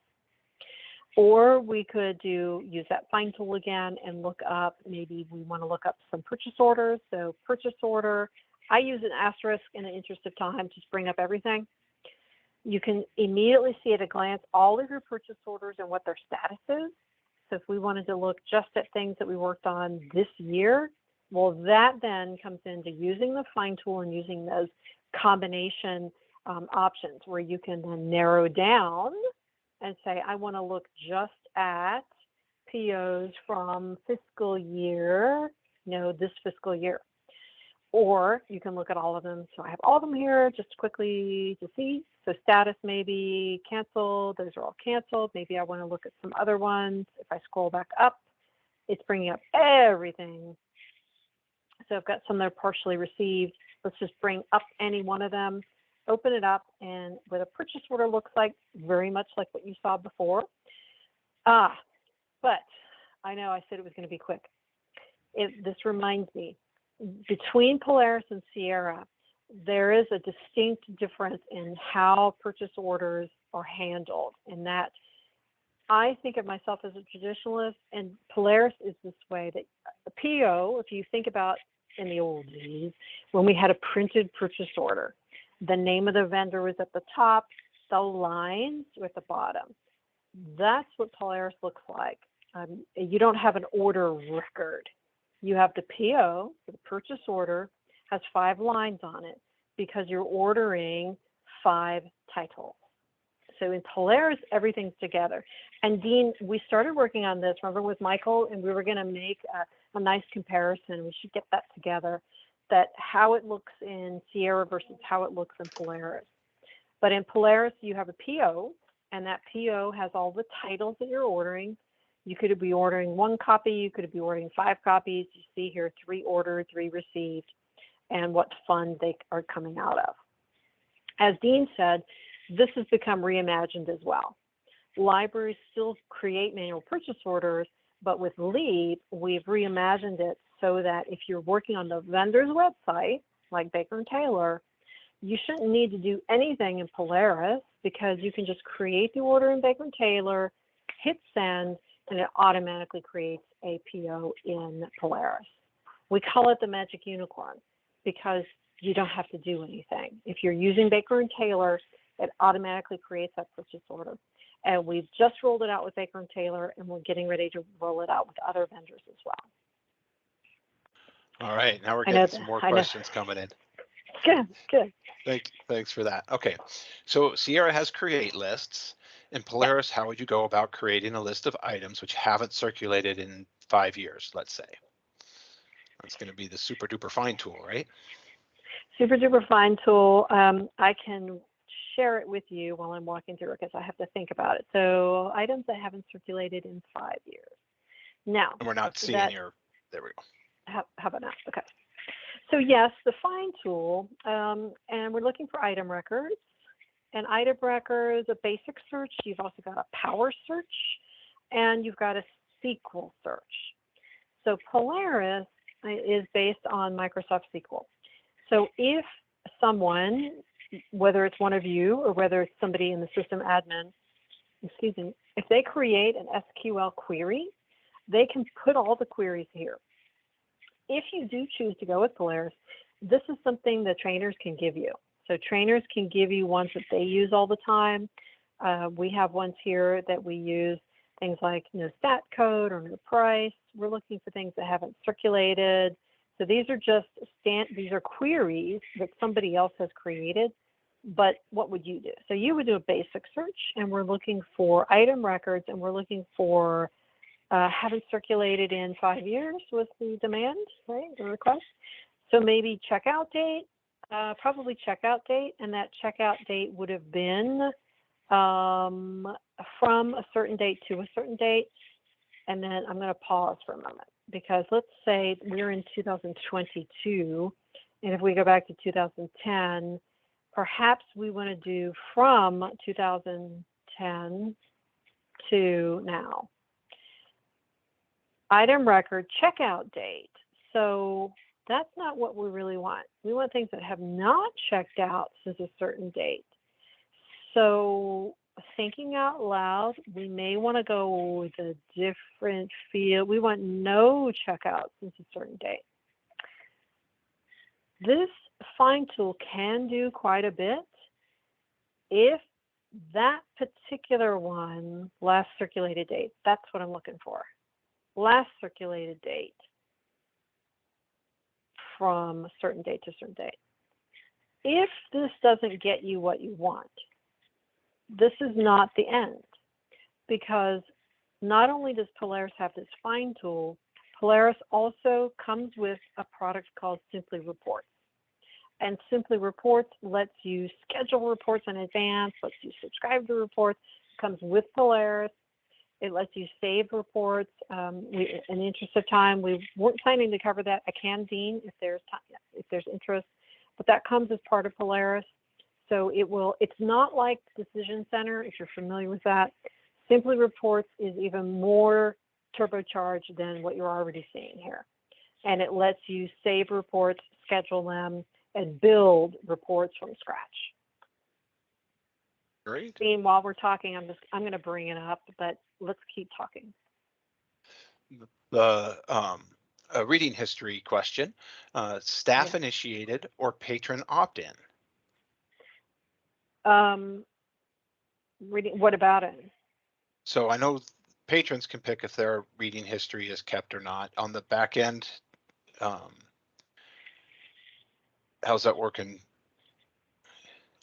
Or we could use that find tool again and look up, maybe we want to look up some purchase orders. So purchase order, I use an asterisk in the interest of time, just bring up everything. You can immediately see at a glance all of your purchase orders and what their status is. So if we wanted to look just at things that we worked on this year, well, that then comes into using the find tool and using those combination options, where you can then narrow down and say, I want to look just at POs from fiscal year, this fiscal year. Or you can look at all of them. So I have all of them here just quickly to see. So status maybe canceled. Those are all canceled. Maybe I want to look at some other ones. If I scroll back up, it's bringing up everything. So I've got some that are partially received. Let's just bring up any one of them, open it up, and what a purchase order looks like, very much like what you saw before. But I know I said it was going to be quick. This reminds me, between Polaris and Sierra, there is a distinct difference in how purchase orders are handled, and that I think of myself as a traditionalist, and Polaris is this way, that a PO, if you think about in the old days, when we had a printed purchase order, the name of the vendor was at the top, the lines were at the bottom. That's what Polaris looks like. You don't have an order record. You have the PO, the purchase order, has 5 lines on it because you're ordering 5 titles. So in Polaris, everything's together. And Dean, we started working on this, remember, with Michael, and we were going to make a nice comparison. We should get that together. that how it looks in Sierra versus how it looks in Polaris. But in Polaris, you have a PO, and that PO has all the titles that you're ordering. You could be ordering 1 copy, you could be ordering 5 copies. You see here 3 ordered, 3 received, and what fund they are coming out of. As Dean said, this has become reimagined as well. Libraries still create manual purchase orders, but with LEAP, we've reimagined it so that if you're working on the vendor's website, like Baker & Taylor, you shouldn't need to do anything in Polaris because you can just create the order in Baker & Taylor, hit send, and it automatically creates a PO in Polaris. We call it the magic unicorn because you don't have to do anything. If you're using Baker & Taylor, it automatically creates that purchase order. And we've just rolled it out with Baker & Taylor, and we're getting ready to roll it out with other vendors as well. All right, now we're getting some more questions coming in. Good, good. Thanks for that. Okay, so Sierra has create lists. In Polaris, how would you go about creating a list of items which haven't circulated in 5 years, let's say? That's going to be the super duper find tool, right? Super duper find tool. I can share it with you while I'm walking through it because I have to think about it. So items that haven't circulated in 5 years. Now, and we're not seeing that, your, there we go. How about now? Okay. So yes, the find tool, and we're looking for item records. And item records, a basic search. You've also got a power search, and you've got a SQL search. So Polaris is based on Microsoft SQL. So if someone, whether it's one of you or whether it's somebody in the system admin, excuse me, if they create an SQL query, they can put all the queries here. If you do choose to go with Polaris, this is something that trainers can give you. So trainers can give you ones that they use all the time. We have ones here that we use, things like no stat code or no price. We're looking for things that haven't circulated. So these are just these are queries that somebody else has created. But what would you do? So you would do a basic search, and we're looking for item records, and we're looking for haven't circulated in 5 years was the demand, right, the request. So maybe checkout date, probably checkout date, and that checkout date would have been from a certain date to a certain date. And then I'm going to pause for a moment because let's say we're in 2022, and if we go back to 2010, perhaps we want to do from 2010 to now. Item record, checkout date. So that's not what we really want. We want things that have not checked out since a certain date. So thinking out loud, we may want to go with a different field. We want no checkout since a certain date. This find tool can do quite a bit if that particular one, last circulated date, that's what I'm looking for. Last circulated date from a certain date to a certain date. If this doesn't get you what you want, this is not the end, because not only does Polaris have this find tool, Polaris also comes with a product called Simply Reports. And Simply Reports lets you schedule reports in advance, lets you subscribe to reports, comes with Polaris. It lets you save reports. In the interest of time, we weren't planning to cover that. I can, Dean, if there's interest, but that comes as part of Polaris. So it's not like Decision Center, if you're familiar with that. Simply Reports is even more turbocharged than what you're already seeing here. And it lets you save reports, schedule them, and build reports from scratch. Great. Dean, while we're talking, I'm going to bring it up, but let's keep talking. The reading history question, staff initiated or patron opt-in? What about it? So I know patrons can pick if their reading history is kept or not. On the back end, how's that working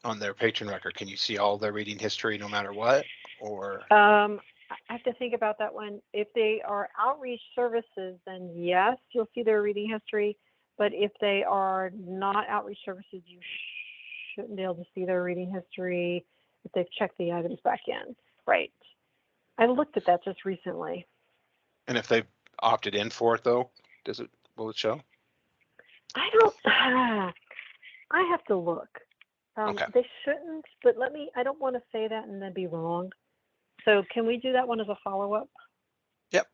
on their patron record? Can you see all their reading history no matter what? Or I have to think about that one. If they are outreach services, then yes, you'll see their reading history. but if they are not outreach services, you shouldn't be able to see their reading history if they've checked the items back in. Right. I looked at that just recently. And if they've opted in for it, though, will it show? I don't. I have to look. Okay. They shouldn't, but I don't want to say that and then be wrong. So can we do that one as a follow-up? Yep.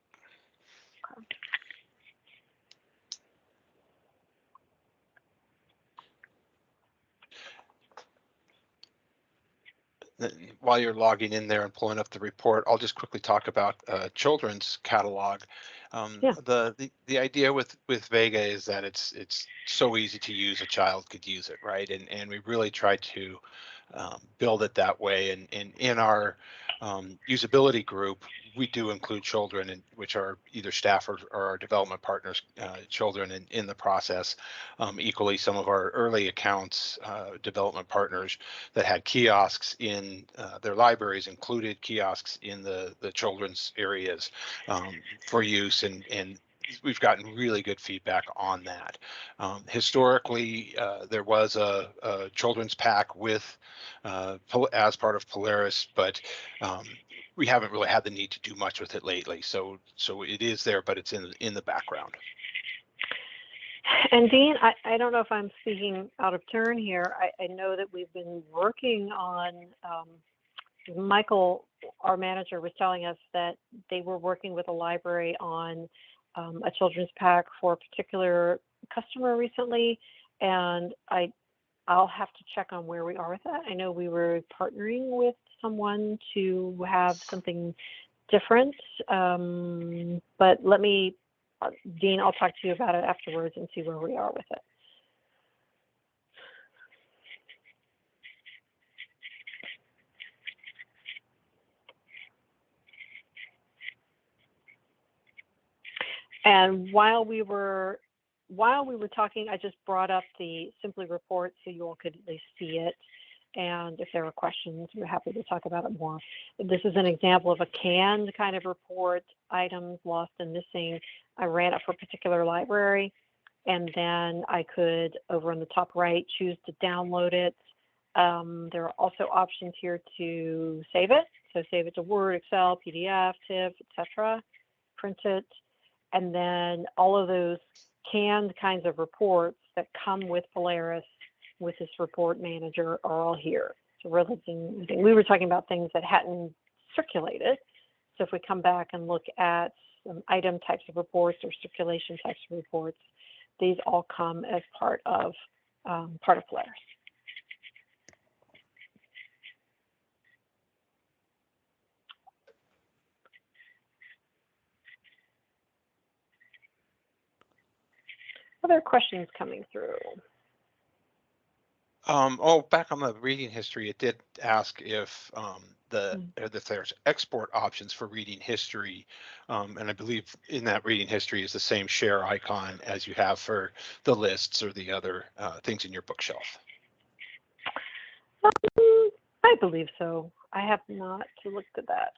While you're logging in there and pulling up the report, I'll just quickly talk about children's catalog. Yeah. The idea with Vega is that it's so easy to use, a child could use it, right? And we really try to build it that way. And in our usability group, we do include children, which are either staff or our development partners, children in the process. Equally, some of our early accounts, development partners that had kiosks in their libraries included kiosks in the children's areas for use, and we've gotten really good feedback on that. Historically, there was a children's pack with as part of Polaris, but we haven't really had the need to do much with it lately. So it is there, but it's in the background. And Dean, I don't know if I'm speaking out of turn here. I know that we've been working on, Michael, our manager, was telling us that they were working with a library on a children's pack for a particular customer recently, and I'll have to check on where we are with that. I know we were partnering with someone to have something different, but let me, Dean, I'll talk to you about it afterwards and see where we are with it. And while we were talking, I just brought up the Simply report so you all could at least see it. And if there are questions, we're happy to talk about it more. This is an example of a canned kind of report, items lost and missing. I ran it for a particular library, and then I could, over on the top right, choose to download it. There are also options here to save it. So save it to Word, Excel, PDF, TIFF, etc. Print it. And then all of those canned kinds of reports that come with Polaris, with this report manager, are all here. So we were talking about things that hadn't circulated. So if we come back and look at some item types of reports or circulation types of reports, these all come as part of Polaris. Other questions coming through? Back on the reading history, it did ask if if there's export options for reading history, and I believe in that reading history is the same share icon as you have for the lists or the other things in your bookshelf. I believe so. I have not looked at that.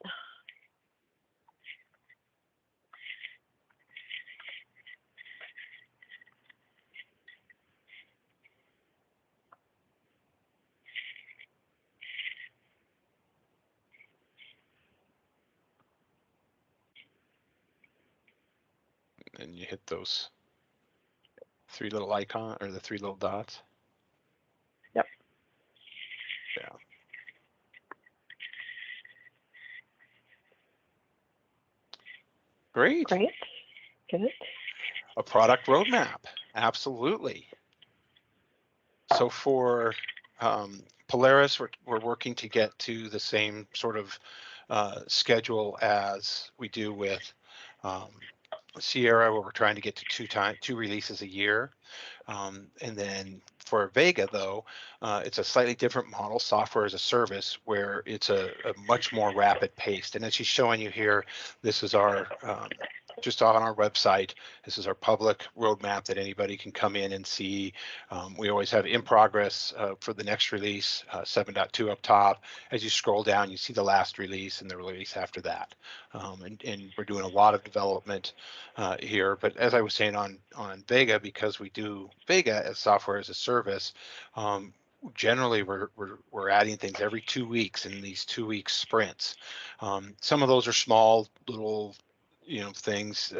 And you hit those three little icon or the three little dots. Yep. Yeah. Great. Great. Good. A product roadmap. Absolutely. So for Polaris, we're working to get to the same sort of schedule as we do with Sierra, where we're trying to get to two releases a year. And then for Vega, though, it's a slightly different model, software as a service, where it's a much more rapid pace. And as she's showing you here, this is our just on our website. This is our public roadmap that anybody can come in and see. We always have in progress for the next release, 7.2 up top. As you scroll down, you see the last release and the release after that. And we're doing a lot of development here. But as I was saying on Vega, because we do Vega as software as a service, generally we're adding things every 2 weeks in these 2-week sprints. Some of those are small little things,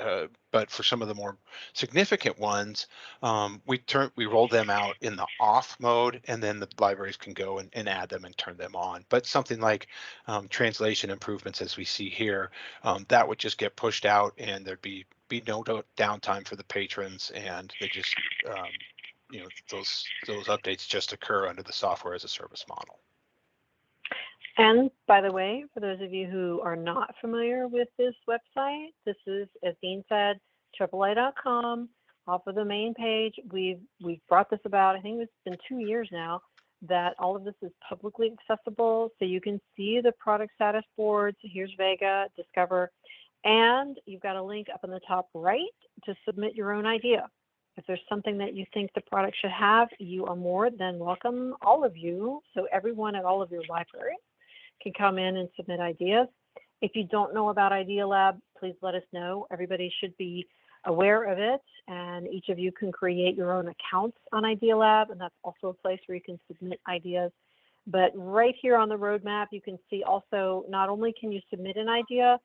but for some of the more significant ones, we roll them out in the off mode, and then the libraries can go and add them and turn them on. But something like translation improvements, as we see here, that would just get pushed out, and there'd be no downtime for the patrons, and they just those updates just occur under the software as a service model. And by the way, for those of you who are not familiar with this website, this is, as Dean said, AAA.com. Off of the main page, we've brought this about, I think it's been 2 years now, that all of this is publicly accessible. So you can see the product status boards. Here's Vega, Discover, and you've got a link up in the top right to submit your own idea. If there's something that you think the product should have, you are more than welcome, all of you. So everyone at all of your libraries can come in and submit ideas. If you don't know about Idea Lab, please let us know. Everybody should be aware of it, and each of you can create your own accounts on Idea Lab, and that's also a place where you can submit ideas. But right here on the roadmap, you can see also, not only can you submit an idea,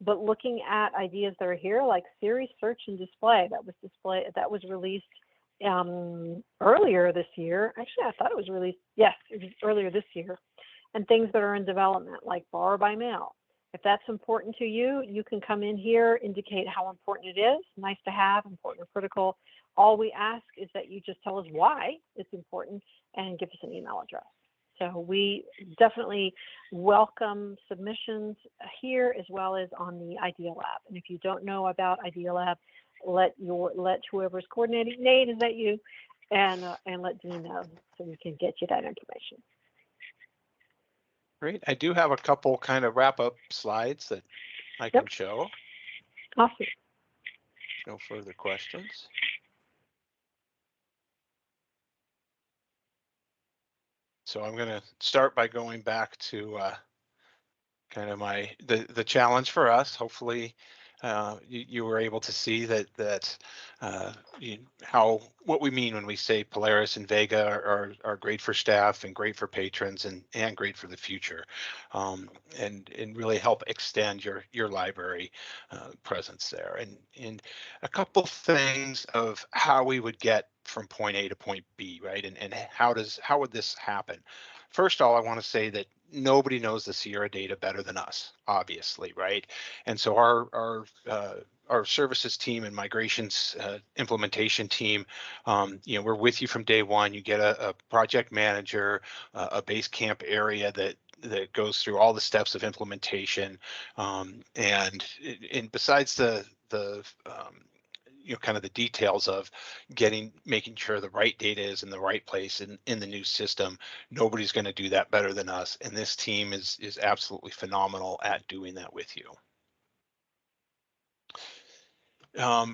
but looking at ideas that are here, like Series Search and Display, that was released earlier this year. Actually, I thought it was released, yes, it was earlier this year. And things that are in development, like Borrow by Mail. If that's important to you, you can come in here, indicate how important it is, nice to have, important or critical. All we ask is that you just tell us why it's important and give us an email address. So we definitely welcome submissions here as well as on the Idea Lab. And if you don't know about Idea Lab, let whoever's coordinating, Nate, is that you? And let Dean know so we can get you that information. Great. I do have a couple kind of wrap-up slides that I can show. Awesome. No further questions. So I'm going to start by going back to kind of the challenge for us. Hopefully, you were able to see that what we mean when we say Polaris and Vega are great for staff and great for patrons and great for the future, and really help extend your library presence there. And a couple things of how we would get from point A to point B, right? And how would this happen? First of all, I want to say that nobody knows the Sierra data better than us, obviously, right? And so our services team and migrations implementation team, we're with you from day one. You get a project manager, a base camp area that goes through all the steps of implementation, and besides the kind of the details of making sure the right data is in the right place in the new system. Nobody's going to do that better than us, and this team is absolutely phenomenal at doing that with you.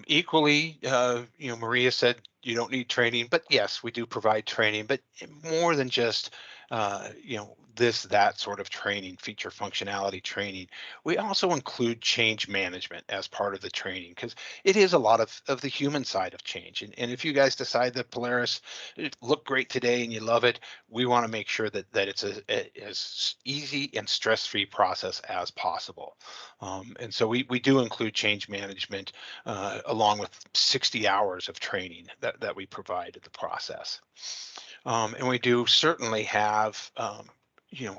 Equally, Maria said you don't need training, but yes, we do provide training, but more than just that sort of training, feature functionality training. We also include change management as part of the training, because it is a lot of the human side of change. And if you guys decide that Polaris looked great today and you love it, we want to make sure that it's as easy and stress-free process as possible. And so we do include change management along with 60 hours of training that we provide in the process. And we do certainly have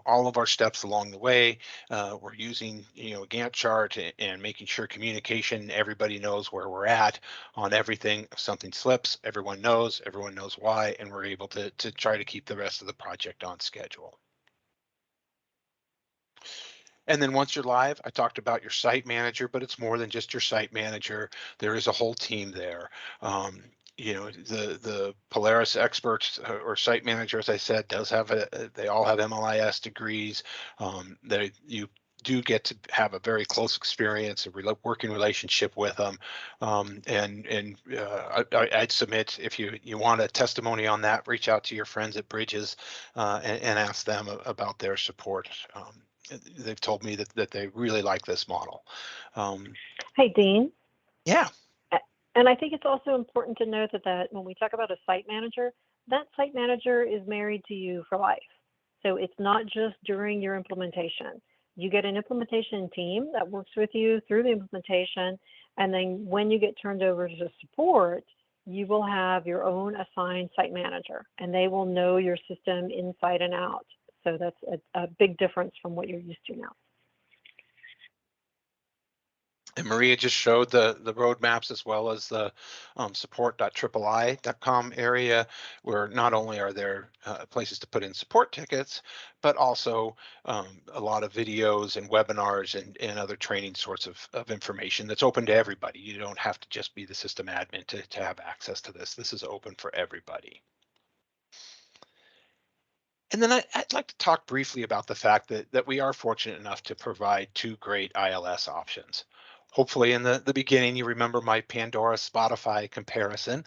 all of our steps along the way. We're using a Gantt chart and making sure communication, everybody knows where we're at on everything. If something slips, everyone knows why, and we're able to try to keep the rest of the project on schedule. And then once you're live, I talked about your site manager, but it's more than just your site manager. There is a whole team there. The Polaris experts or site manager, as I said, they all have MLIS degrees. do get to have a very close experience, a working relationship with them. I'd submit, if you want a testimony on that, reach out to your friends at Bridges and ask them about their support. They've told me that they really like this model. Hey, Dean. Yeah. And I think it's also important to note that when we talk about a site manager, that site manager is married to you for life. So it's not just during your implementation. You get an implementation team that works with you through the implementation. And then when you get turned over to support, you will have your own assigned site manager, and they will know your system inside and out. So that's a big difference from what you're used to now. And Maria just showed the roadmaps, as well as the support.iii.com area, where not only are there places to put in support tickets, but also a lot of videos and webinars and other training sorts of information that's open to everybody. You don't have to just be the system admin to have access to this. This is open for everybody. And then I'd like to talk briefly about the fact that we are fortunate enough to provide two great ILS options. Hopefully in the beginning, you remember my Pandora Spotify comparison.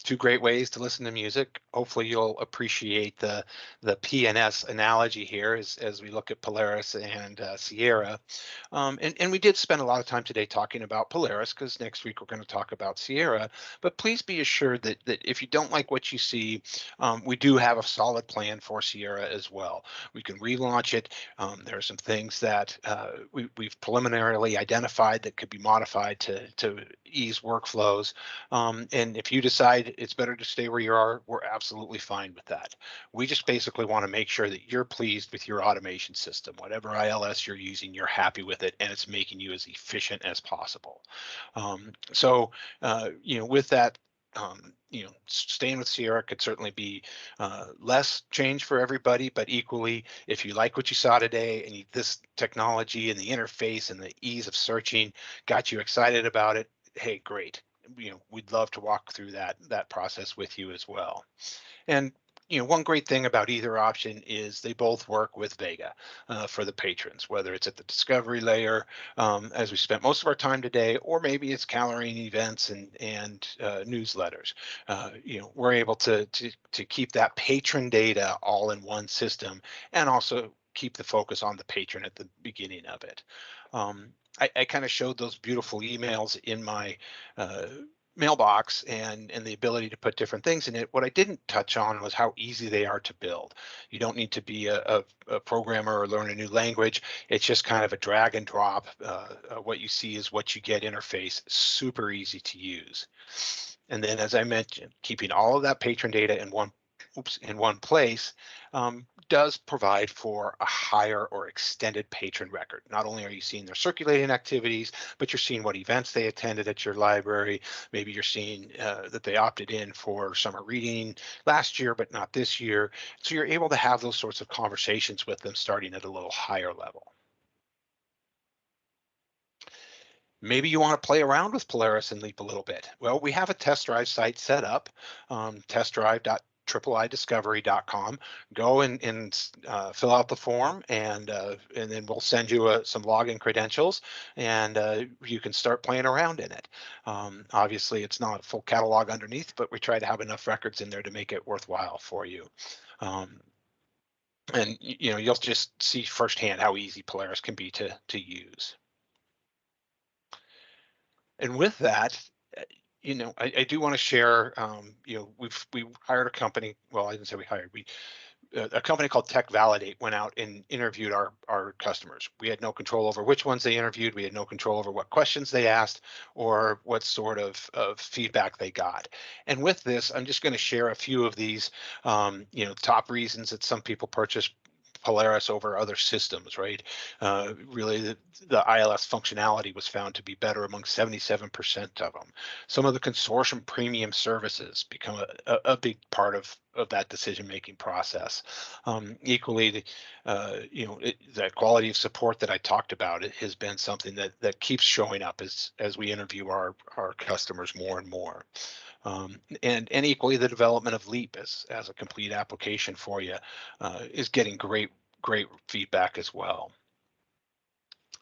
Two great ways to listen to music. Hopefully you'll appreciate the PNS analogy here as we look at Polaris and Sierra. And we did spend a lot of time today talking about Polaris, because next week we're going to talk about Sierra. But please be assured that if you don't like what you see, we do have a solid plan for Sierra as well. We can relaunch it. There are some things that we've preliminarily identified that could be modified to ease workflows. And if you decide it's better to stay where you are, we're absolutely fine with that. We just basically want to make sure that you're pleased with your automation system. Whatever ILS you're using, you're happy with it, and it's making you as efficient as possible. With that, staying with Sierra could certainly be less change for everybody, but equally, if you like what you saw today and this technology and the interface and the ease of searching got you excited about it, hey, great. We'd love to walk through that process with you as well. And one great thing about either option is they both work with Vega for the patrons, whether it's at the discovery layer, as we spent most of our time today, or maybe it's calendaring events and newsletters. We're able to keep that patron data all in one system, and also keep the focus on the patron at the beginning of it. I kind of showed those beautiful emails in my mailbox and the ability to put different things in it. What I didn't touch on was how easy they are to build. You don't need to be a programmer or learn a new language. It's just kind of a drag and drop. What you see is what you get interface, super easy to use. And then, as I mentioned, keeping all of that patron data in one place does provide for a higher or extended patron record. Not only are you seeing their circulating activities, but you're seeing what events they attended at your library. Maybe you're seeing that they opted in for summer reading last year, but not this year. So you're able to have those sorts of conversations with them starting at a little higher level. Maybe you want to play around with Polaris and Leap a little bit. Well, we have a test drive site set up, testdrive.iiidiscovery.com. Go and fill out the form, and then we'll send you some login credentials, and you can start playing around in it. Obviously, it's not a full catalog underneath, but we try to have enough records in there to make it worthwhile for you. And you'll just see firsthand how easy Polaris can be to use. And with that, I do want to share. We hired a company. Well, I didn't say we hired. A company called Tech Validate went out and interviewed our customers. We had no control over which ones they interviewed. We had no control over what questions they asked or what sort of feedback they got. And with this, I'm just going to share a few of these, top reasons that some people purchase Polaris over other systems, right? Really, the ILS functionality was found to be better among 77% of them. Some of the consortium premium services become a big part of that decision-making process. Equally, the quality of support that I talked about, it has been something that keeps showing up as we interview our customers more and more. And equally, the development of Leap as a complete application for you is getting great feedback as well.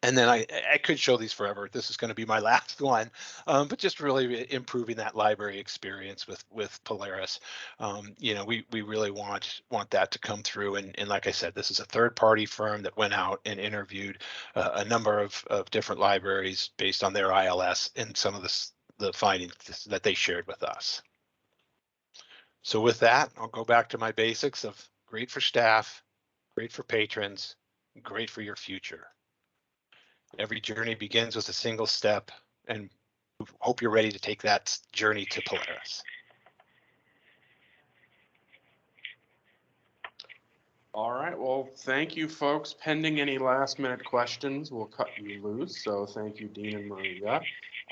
And then I could show these forever. This is going to be my last one, but just really improving that library experience with Polaris. We really want that to come through. And like I said, this is a third party firm that went out and interviewed a number of different libraries based on their ILS and some of the findings that they shared with us. So with that, I'll go back to my basics of great for staff, great for patrons, great for your future. Every journey begins with a single step, and hope you're ready to take that journey to Polaris. All right, well, thank you, folks. Pending any last minute questions, we'll cut you loose. So thank you, Dean and Maria.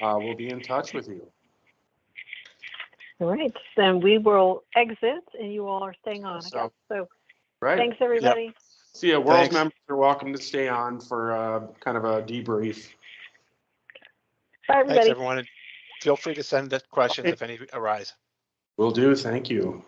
We'll be in touch with you. All right, then we will exit and you all are staying on, I guess. So Right. thanks, everybody. Yep. See ya. World's members are welcome to stay on for kind of a debrief. Bye, everybody. Thanks, everyone. And feel free to send questions if any arise. Will do. Thank you.